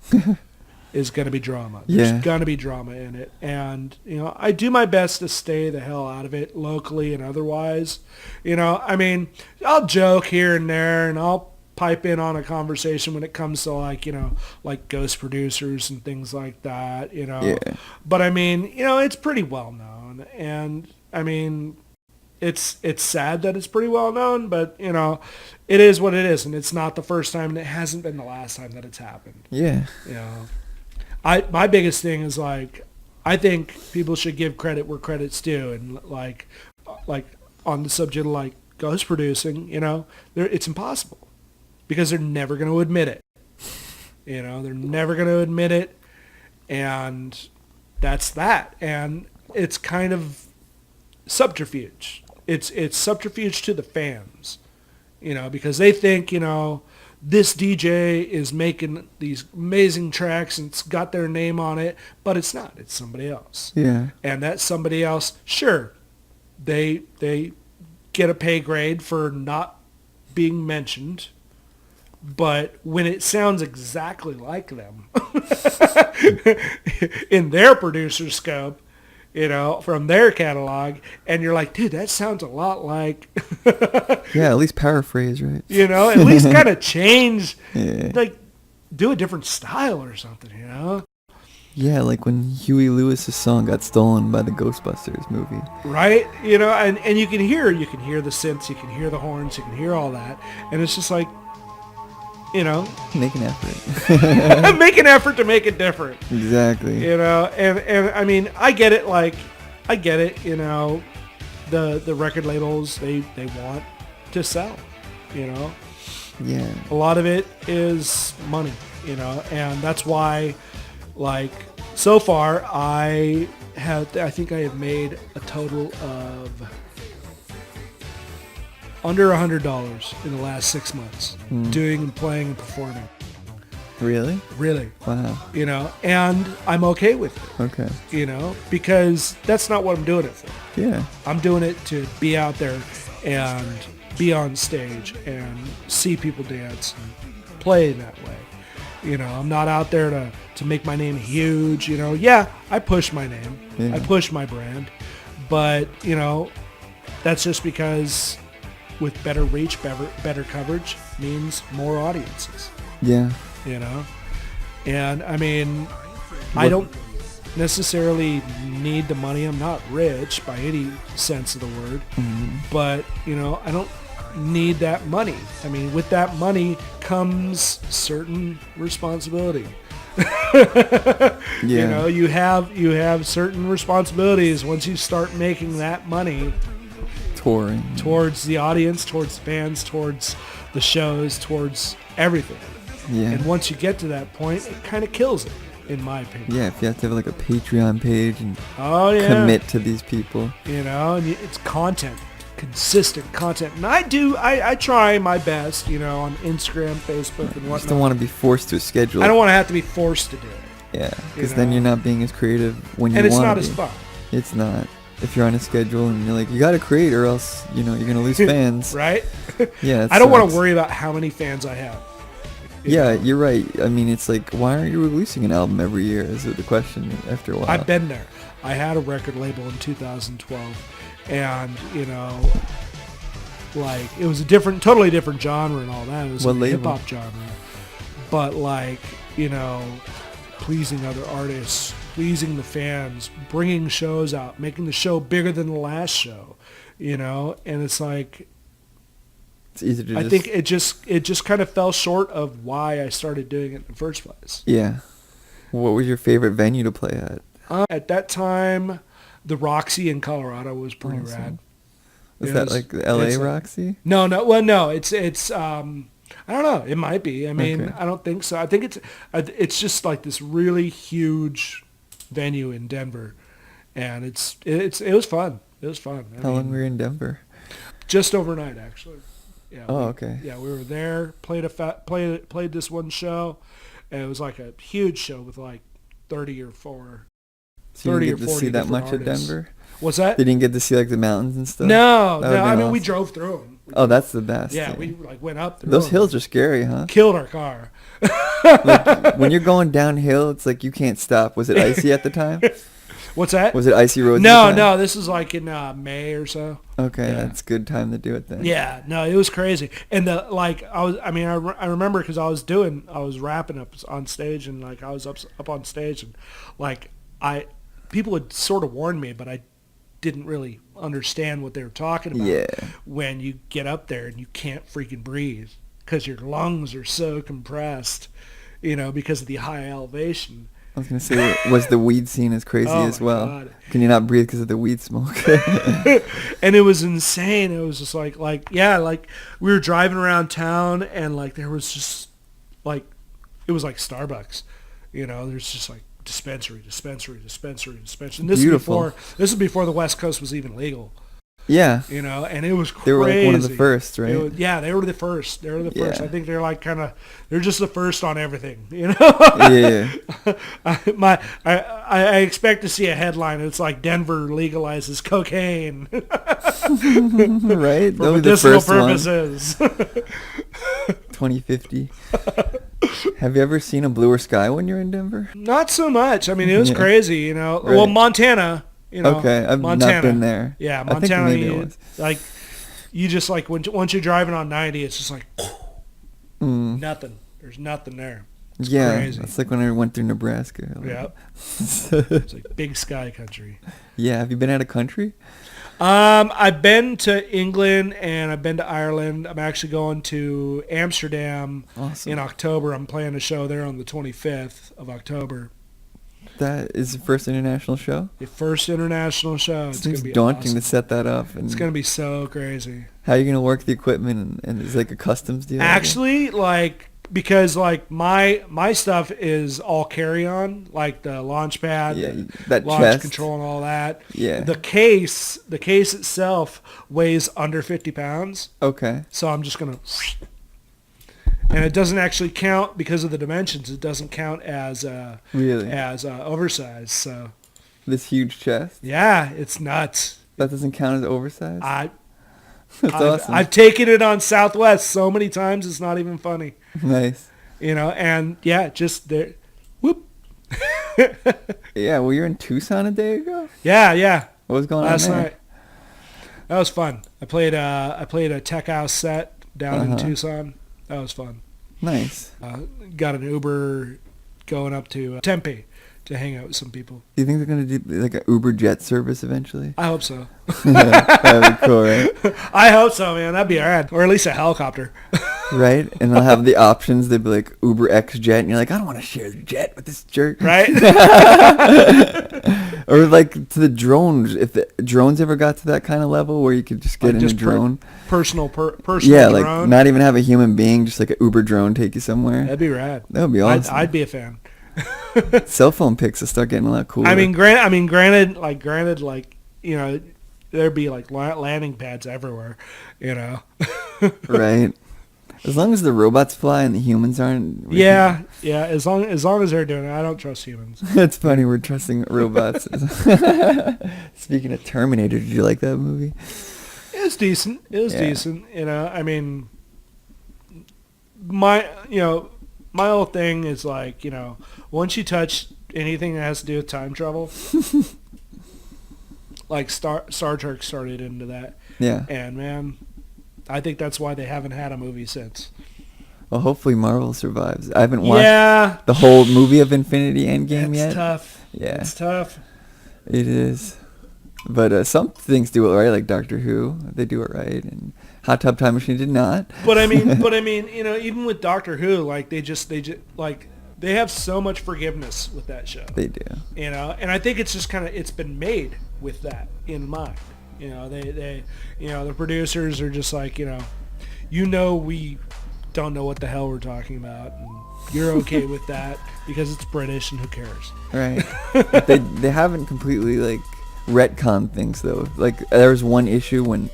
is going to be drama.
Yeah.
There's going to be drama in it. And, I do my best to stay the hell out of it locally and otherwise. I'll joke here and there and I'll pipe in on a conversation when it comes to like ghost producers and things like that,
Yeah.
But it's pretty well known, and it's sad that it's pretty well known, but it is what it is, and it's not the first time, and it hasn't been the last time that it's happened.
Yeah.
My biggest thing is I think people should give credit where credit's due, and like on the subject of ghost producing, it's impossible. Because they're never going to admit it. They're never going to admit it. And that's that. And it's kind of subterfuge. It's subterfuge to the fans. Because they think, this DJ is making these amazing tracks and it's got their name on it. But it's not. It's somebody else.
Yeah.
And that somebody else, sure, they get a pay grade for not being mentioned. But when it sounds exactly like them in their producer scope, from their catalog, and you're like, dude, that sounds a lot like...
Yeah, at least paraphrase, right?
At least kind of change,
Yeah.
Do a different style or something,
Yeah, like when Huey Lewis's song got stolen by the Ghostbusters movie.
Right? And you can hear the synths, you can hear the horns, you can hear all that, and it's just like,
Make an effort.
make an effort to make it different.
Exactly.
And I get it. I get it. The record labels, they want to sell.
Yeah.
A lot of it is money. And that's why, so far I think I have made a total of under $100 in the last 6 months doing and playing and performing.
Really?
Really.
Wow.
And I'm okay with it.
Okay.
Because that's not what I'm doing it for.
Yeah.
I'm doing it to be out there and be on stage and see people dance and play that way. I'm not out there to make my name huge. Yeah, I push my name.
Yeah.
I push my brand. But, that's just because with better reach, better coverage means more audiences.
Yeah.
And I don't necessarily need the money. I'm not rich by any sense of the word, but I don't need that money. With that money comes certain responsibility.
Yeah.
You have certain responsibilities once you start making that money.
Touring.
Towards the audience, towards the fans, towards the shows, towards everything.
Yeah.
And once you get to that point, it kind of kills it, in my opinion.
Yeah, if you have to have a Patreon page and
commit
to these people.
And it's content, consistent content. And I try my best, on Instagram, Facebook, and whatnot.
You just don't want to be forced to a schedule.
I don't want to have to be forced to do it.
Yeah, because then you're not being as creative when you want to be.
And it's not as fun.
It's not. If you're on a schedule and you're you got to create or else, you're going to lose fans.
Right?
Yeah.
I don't want to worry about how many fans I have.
Yeah, you're right. It's why aren't you releasing an album every year is the question after a while.
I've been there. I had a record label in 2012 and, it was a totally different genre and all that. It was a hip-hop genre. But pleasing other artists, pleasing the fans, bringing shows out, making the show bigger than the last show, and it's
it's easy to
I think it just kind of fell short of why I started doing it in the first place.
Yeah. What was your favorite venue to play at?
At that time, the Roxy in Colorado was pretty rad.
Was that the LA Roxy?
No. Well, no. It's I don't know. It might be.
Okay.
I don't think so. I think it's just this really huge venue in Denver, and it was fun. It was fun.
How long were you in Denver?
Just overnight, actually. Yeah.
Okay.
Yeah, we were there. Played this one show, and it was a huge show with 30 or 4.
So you
30
didn't
or
get to
40
see that
different
much
artists.
of Denver?
What's that?
They didn't get to see like the mountains and stuff?
No.
That would've
I
been
mean, we
awesome.
drove through them.
Oh, that's the best.
Yeah,
yeah.
we like went up through
Those
them.
hills are scary, huh?
Killed our car.
Like, when you're going downhill, it's like you can't stop. Was it icy at the time?
What's that?
Was it icy roads?
No,
at the time?
no. This is like in May or so.
Okay,
Yeah.
that's a good time to do it then.
Yeah, no, it was crazy. And I remember because I was rapping up on stage, and like I was up on stage, and like people had sort of warned me, but I didn't really understand what they were talking about.
Yeah.
When you get up there and you can't freaking breathe because your lungs are so compressed, because of the high elevation.
I was going to say, was the weed scene as crazy
Oh
as
my
well?
God.
Can you not breathe because of the weed smoke?
And it was insane. It was just like we were driving around town, and like there was just like, it was like Starbucks, there's just like dispensary. And this
Beautiful.
is before the West Coast was even legal.
Yeah.
And it was crazy.
They were like one of the first, right?
They were the first.
Yeah.
I think they're like they're just the first on everything,
Yeah.
I expect to see a headline. It's like Denver legalizes cocaine
Right?
for
That was the
medicinal
first one.
purposes.
2050. Have you ever seen a bluer sky when you're in Denver?
Not so much. I mean, it was
Yeah.
crazy, Well,
Right.
Montana,
Okay, I've
Montana.
not been there.
Yeah,
I think
Montana.
maybe it was.
Like, you just like once you're driving on 90, it's just like
Mm.
nothing. There's nothing there. It's
Yeah,
crazy.
that's like when I went through Nebraska.
Yeah. It's like big sky country.
Yeah, have you been out of country?
I've been to England and I've been to Ireland. I'm actually going to Amsterdam
Awesome.
in October. I'm playing a show there on the 25th of October.
That is the first international show?
The first international show. It's going
Seems
to be
daunting
awesome.
to set that up. And
It's going to be so crazy.
how are you going to work the equipment? And is it like a customs deal?
Actually, like, because like my stuff is all carry-on, like the launch pad,
Yeah,
the
that
launch
chest.
control and all that.
Yeah.
The case itself weighs under 50 pounds.
Okay.
So I'm just going to... And it doesn't actually count because of the dimensions. It doesn't count as
Really?
oversized. So
This huge chest?
yeah, it's nuts.
That doesn't count as oversized? That's
I've,
awesome.
I've taken it on Southwest so many times it's not even funny.
Nice.
And yeah, just there. Whoop.
Yeah, well, you're in Tucson a day ago?
Yeah.
What was going
Last
on there?
night. That was fun. I played a tech house set down in Tucson. That was fun.
Nice.
Got an Uber going up to Tempe to hang out with some people.
Do you think they're going to do like an Uber jet service eventually?
I hope so.
That'd be cool, right?
I hope so, man. That'd be alright. Or at least a helicopter.
Right? And they'll have the options. They'd be like Uber X jet. And you're like, I don't want to share the jet with this jerk.
Right?
Or like to the drones. If the drones ever got to that kind of level where you could just get
Like
in
just
a drone.
personal
Yeah,
drone.
like not even have a human being, just like an Uber drone take you somewhere.
That'd be rad.
That would be awesome.
I'd be a fan.
Cell phone pics will start getting a lot cooler.
I mean, granted, like there'd be like landing pads everywhere,
Right. As long as the robots fly and the humans aren't.
Yeah. As long as they're doing it, I don't trust humans.
It's funny we're trusting robots. Speaking of Terminator, did you like that movie?
It was decent. Decent. I mean, my whole thing is like, once you touch anything that has to do with time travel, like Star Trek started into that.
Yeah.
And man, I think that's why they haven't had a movie since.
Well, hopefully Marvel survives. I haven't watched the whole movie of Infinity Endgame yet.
It's tough.
Yeah.
It's tough.
It is. But some things do it right, like Doctor Who. They do it right. And Hot Tub Time Machine did not.
But I mean, even with Doctor Who, like they just like they have so much forgiveness with that show.
They do.
And I think it's just it's been made with that in mind. They the producers are just like, we don't know what the hell we're talking about, and you're okay with that because it's British and who cares?
Right. But they haven't completely like retconned things though. Like there was one issue when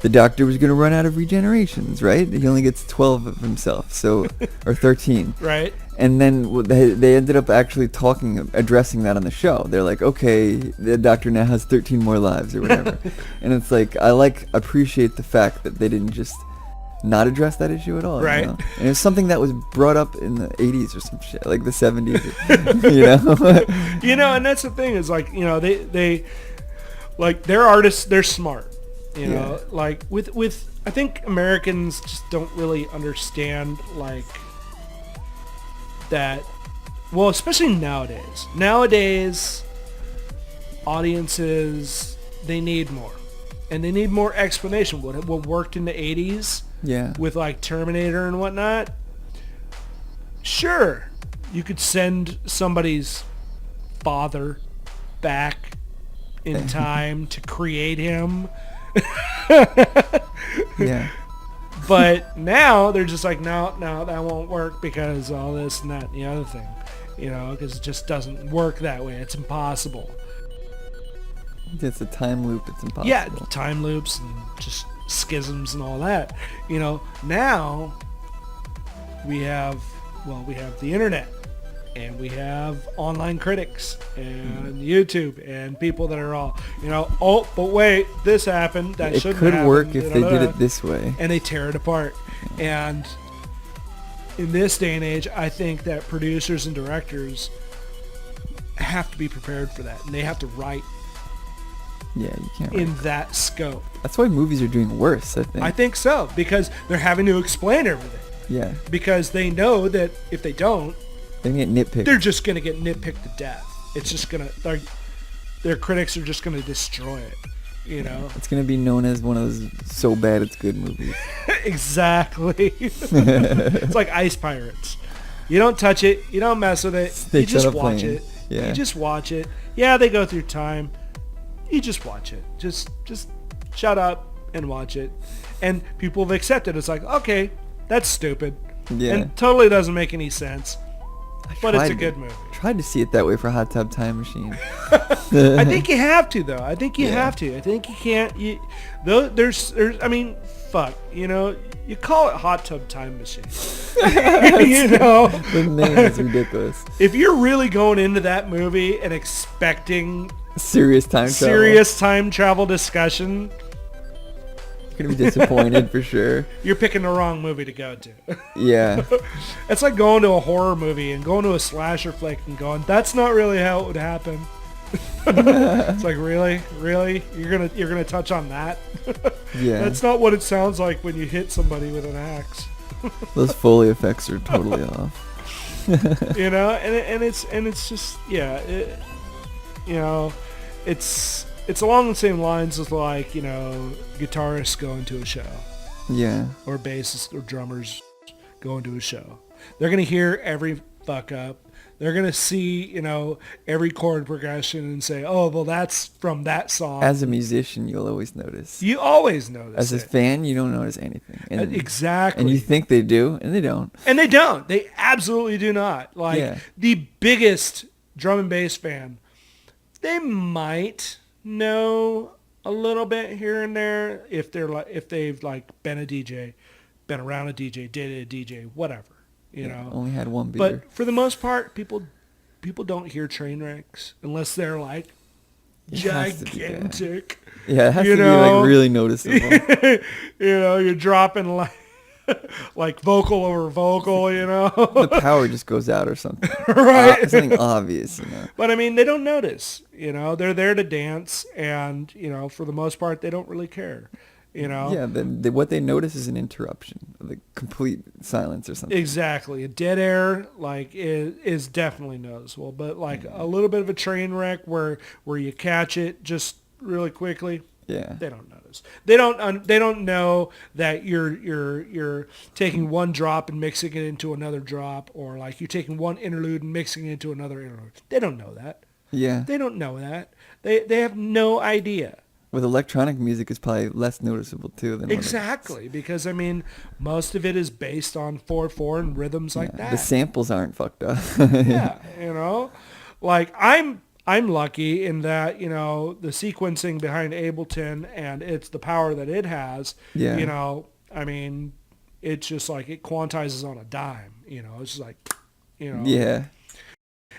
the doctor was going to run out of regenerations, right? He only gets 12 of himself, so or 13.
Right.
And then they ended up actually addressing that on the show. They're like, okay, the doctor now has 13 more lives or whatever. And it's like, appreciate the fact that they didn't just not address that issue at all.
Right.
You know? And it was something that was brought up in the 80s or some shit, like the 70s, you know?
You know, and that's the thing is like, you know, they like, they're artists, they're smart, you know, like with, I think Americans just don't really understand like that. Well, especially nowadays, audiences, they need more. And they need more explanation. What worked in the 80s with like Terminator and whatnot, sure, you could send somebody's father back in time to create him.
Yeah.
But now they're just like, no, that won't work because all this and that and the other thing. You know, because it just doesn't work that way. It's impossible.
It's a time loop. It's impossible.
Yeah, time loops and just schisms and all that. You know, now we have the internet, and we have online critics and YouTube and people that are all, you know, oh, but wait, this happened. That shouldn't happen. It could
work if they did it this way.
And they tear it apart. And in this day and age, I think that producers and directors have to be prepared for that, and they have to write.
Yeah, you can't.
In that scope.
That's why movies are doing worse, I think.
I think so, because they're having to explain everything.
Yeah.
Because they know that if they don't,
they get nitpicked.
They're just going to get nitpicked to death. It's just going to, their critics are just going to destroy it, you know?
It's going to be known as one of those so bad it's good movies.
Exactly. It's like Ice Pirates. You don't touch it. You don't mess with it. You just watch it. Yeah. You just watch it. Yeah, they go through time. You just watch it. Just shut up and watch it. And people have accepted it. It's like, okay, that's stupid.
Yeah.
And totally doesn't make any sense. But it's a good movie.
Tried to see it that way for Hot Tub Time Machine.
I think you have to, though. I think you have to. I think you can't. There's. I mean, fuck. You know, you call it Hot Tub Time Machine. You know,
the name is ridiculous.
If you're really going into that movie and expecting
serious time
travel discussion,
you're gonna be disappointed for sure.
You're picking the wrong movie to go to.
Yeah.
It's like going to a horror movie and going to a slasher flick and going, that's not really how it would happen. It's like, really you're gonna touch on that?
Yeah.
That's not what it sounds like when you hit somebody with an axe.
Those Foley effects are totally off.
You know, and it's just, yeah, you know, it's along the same lines as, like, you know, guitarists going to a show.
Yeah.
Or bassists or drummers going to a show. They're going to hear every fuck up. They're going to see, you know, every chord progression and say, oh, well, that's from that song.
As a musician, you'll always notice.
You always notice.
As a fan, you don't notice anything. And,
exactly.
And you think they do, and they don't.
And they don't. They absolutely do not. Like, the biggest drum and bass fan, they might know a little bit here and there if they've like been a DJ, been around a DJ, dated a DJ, whatever, you know.
Only had one beer.
But for the most part, people don't hear train wrecks unless they're like gigantic.
Yeah, it has to be like really noticeable.
You know, you're dropping like vocal over vocal, you know.
The power just goes out or something.
Right.
Something obvious, you know.
But I mean, they don't notice, you know. They're there to dance, and, you know, for the most part, they don't really care, you know.
Yeah, what they notice is an interruption, the complete silence or something.
Exactly. A dead air, like, is definitely noticeable. But, like, a little bit of a train wreck where you catch it just really quickly.
Yeah.
They don't notice. They don't know that you're taking one drop and mixing it into another drop, or like you're taking one interlude and mixing it into another interlude. They don't know that.
Yeah.
They don't know that. They have no idea.
With electronic music, it's probably less noticeable too than
exactly, because I mean, most of it is based on 4/4 and rhythms like that.
The samples aren't fucked up.
Yeah, you know, like I'm I'm lucky in that, the sequencing behind Ableton and it's the power that it has,
Yeah.
I mean, it's just like it quantizes on a dime, it's just like,
Yeah.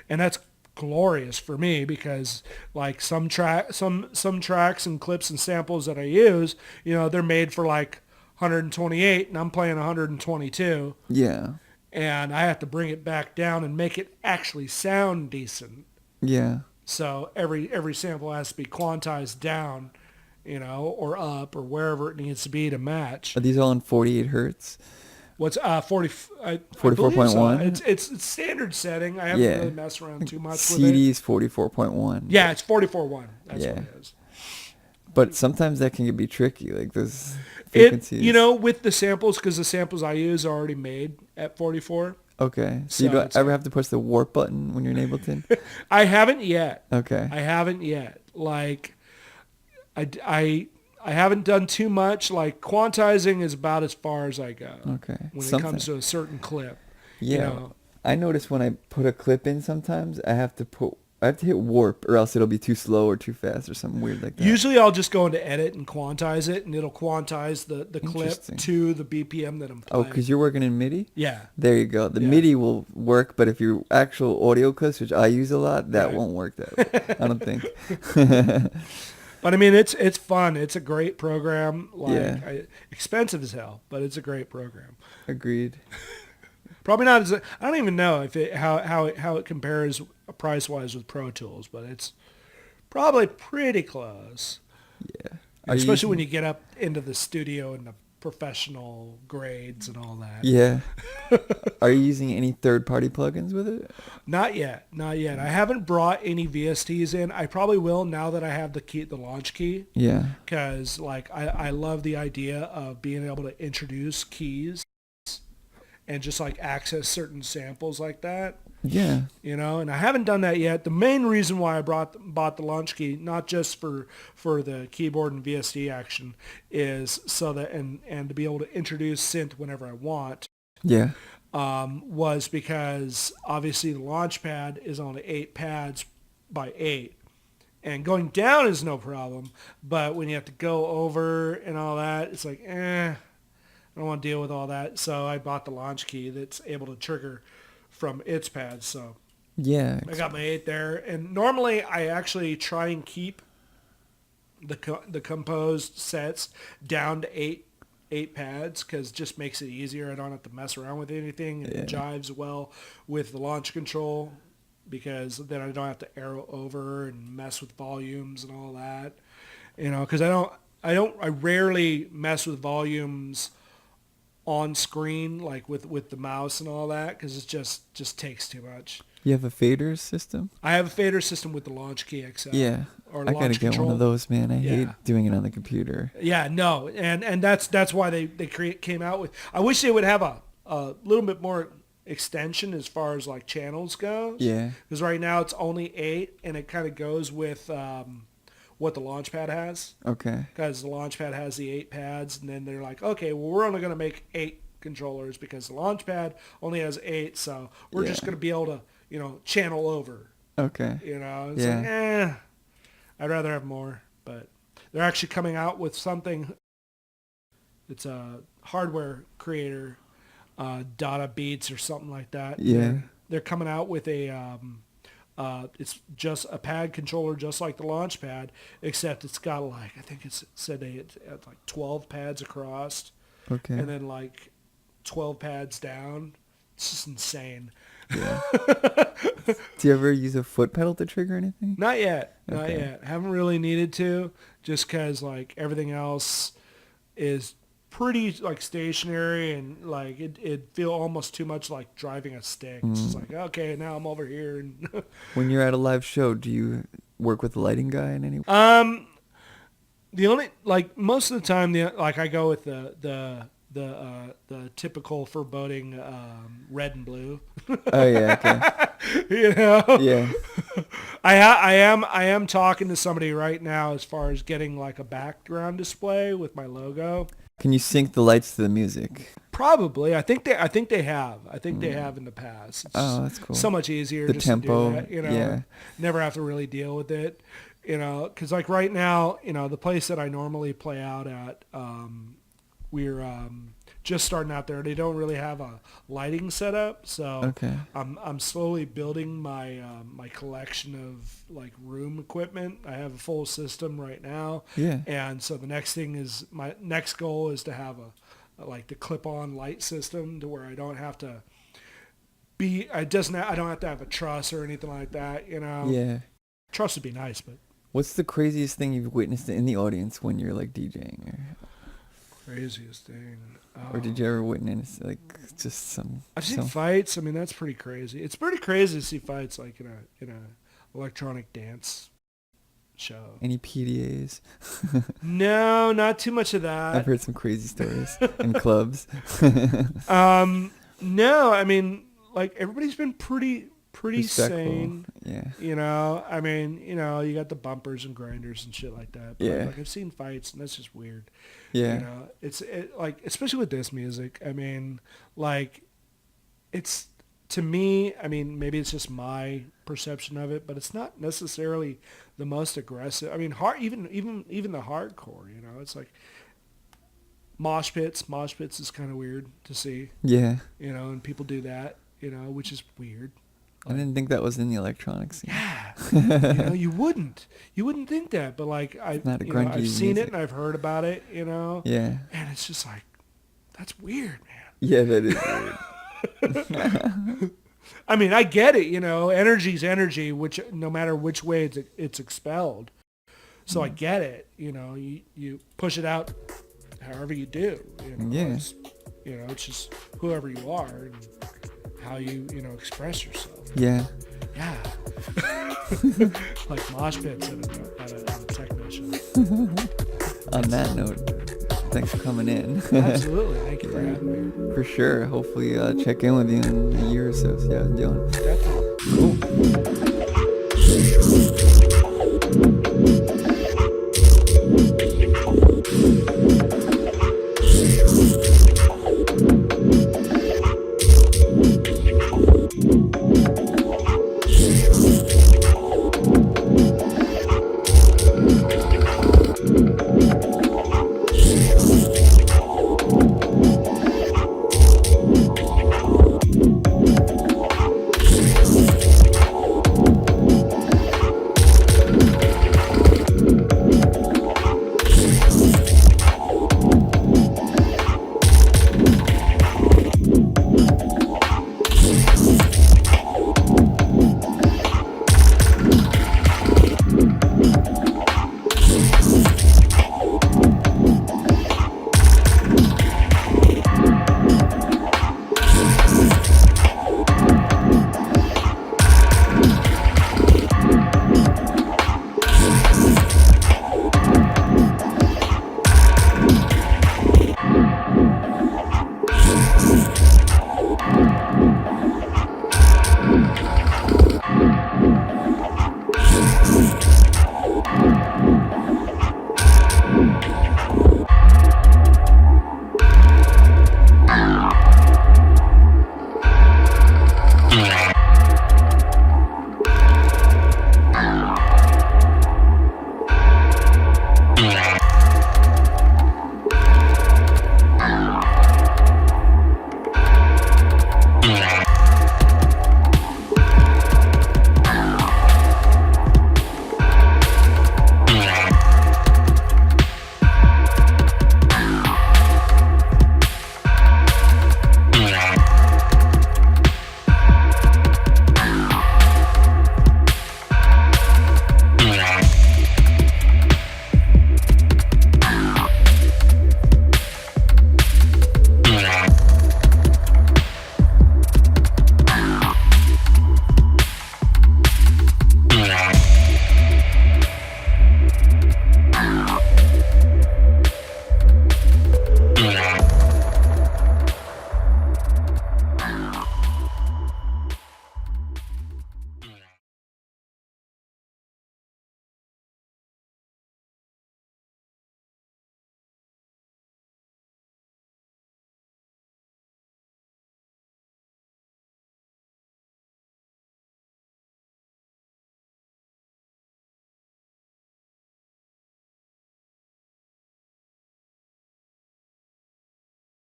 and that's glorious for me because like some tracks and clips and samples that I use, they're made for like 128 and I'm playing 122
Yeah.
and I have to bring it back down and make it actually sound decent.
Yeah.
So every sample has to be quantized down, or up or wherever it needs to be to match.
Are these all in 48 hertz?
What's 40? I believe so.
44.1?
It's standard setting. I haven't
Yeah.
really messed around too much with it.
CD's 44.1.
Yeah, it's 44.1. That's
Yeah.
what it is.
But sometimes that can be tricky, like those frequencies.
With the samples, because the samples I use are already made at 44.
Okay. So
So
you don't
it's
ever have to push the warp button when you're in Ableton?
I haven't yet.
Okay.
I haven't yet. Like, I haven't done too much. Like, quantizing is about as far as I go.
Okay.
When it comes to a certain clip.
Yeah. I notice when I put a clip in sometimes I have to hit warp or else it'll be too slow or too fast or something weird like that.
Usually I'll just go into edit and quantize it and it'll quantize the clip
Interesting.
to the BPM that I'm
Oh,
playing.
because you're working in MIDI?
Yeah.
There you go. The
Yeah.
MIDI will work, but if your actual audio clips, which I use a lot, that
Right.
won't work that I don't think.
But I mean, it's fun. It's a great program. Like,
Yeah.
expensive as hell, but it's a great program.
Agreed.
Probably not as I don't even know if how it compares price wise with Pro Tools, but it's probably pretty close.
Yeah.
Especially when you get up into the studio and the professional grades and all that.
Yeah. Are you using any third-party plugins with it?
Not yet. I haven't brought any VSTs in. I probably will now that I have the launch key.
Yeah.
Because like I love the idea of being able to introduce keys and just like access certain samples like that.
Yeah.
And I haven't done that yet. The main reason why I bought the launch key, not just for the keyboard and VST action, is so that and to be able to introduce synth whenever I want.
Yeah.
Was because obviously the launch pad is only 8 pads by 8. And going down is no problem, but when you have to go over and all that, it's like, I don't want to deal with all that. So I bought the launch key that's able to trigger from its pads. So
Yeah.
I got my 8 there. And normally I actually try and keep the composed sets down to 8 pads because it just makes it easier. I don't have to mess around with anything. It jives well with the launch control because then I don't have to arrow over and mess with volumes and all that. Because I rarely mess with volumes on screen like with the mouse and all that because it just takes too much.
You have a fader system?
I have a fader system with the Launch Key XL.
Yeah.
Or
I gotta
launch
get
control.
one of those, man. I hate
Yeah.
doing it on the computer.
Yeah, no, and that's why they came out with. I wish they would have a little bit more extension as far as like channels goes.
Yeah.
Because right now it's only 8, and it kind of goes with what the Launchpad has.
Okay.
Because the Launchpad has the 8 pads, and then they're like, okay, well we're only going to make 8 controllers because the Launchpad only has 8, so we're just going to be able to channel over.
Okay.
It's like, I'd rather have more, but they're actually coming out with something. It's a hardware creator, Data Beats or something like that.
Yeah.
They're coming out with a, it's just a pad controller just like the Launchpad, except it's got like, I think it said it's like 12 pads across.
Okay.
And then like 12 pads down. It's just insane.
Yeah. Do you ever use a foot pedal to trigger anything?
Not yet. Not
Okay.
yet. Haven't really needed to, just because like everything else is pretty like stationary and like it feel almost too much like driving a stick. It's just like, okay, now I'm over here. And
When you're at a live show, do you work with the lighting guy in any way?
the only like most of the time, like I go with the typical foreboding red and blue.
Oh, yeah, okay. Yeah.
I am talking to somebody right now as far as getting like a background display with my logo.
Can you sync the lights to the music?
Probably. I think they have. I think they have in the past. It's
Oh, that's cool.
so much easier
The
just
tempo,
to do that, you know.
yeah.
Never have to really deal with it, you know, cuz like right now, you know, the place that I normally play out at we're just starting out there. They don't really have a lighting setup, so
Okay.
I'm slowly building my my collection of like room equipment. I have a full system right now,
Yeah.
and so the next thing is my next goal is to have a like the clip-on light system to where I don't have to I don't have to have a truss or anything like that. You know,
Yeah.
truss would be nice, but
What's the craziest thing you've witnessed in the audience when you're like DJing,
craziest thing.
or did you ever witness like just some?
I've seen fights. I mean, that's pretty crazy. It's pretty crazy to see fights like in a electronic dance show.
Any PDAs?
No, not too much of that.
I've heard some crazy stories in clubs.
No, I mean, like everybody's been pretty
Respectful.
sane.
Yeah.
You know, I mean, you know, you got the bumpers and grinders and shit like that. But
Yeah.
like I've seen fights, and that's just weird.
Yeah.
You know, like especially with this music. I mean, like it's to me. I mean, maybe it's just my perception of it, but it's not necessarily the most aggressive. I mean, even the hardcore. You know, it's like mosh pits. Mosh pits is kind of weird to see.
Yeah.
You know, and people do that. You know, which is weird.
I didn't think that was in the electronic scene.
Yeah, you know, you wouldn't think that, but like
Not a grungy
I've seen
music.
it and I've heard about it, you know.
Yeah.
And it's just like, that's weird, man.
Yeah, that is weird.
I mean, I get it, you know. Energy's energy, which no matter which way it's expelled. So I get it, you know. You push it out, however you do, you know.
Yeah.
It's just whoever you are and how you express yourself.
Yeah.
Yeah. Like mosh pits at a techno show.
On that note, thanks for coming in.
Absolutely. Thank you for having me.
For sure. Hopefully check in with you in a year or so, see how it's doing.
Definitely.
Cool.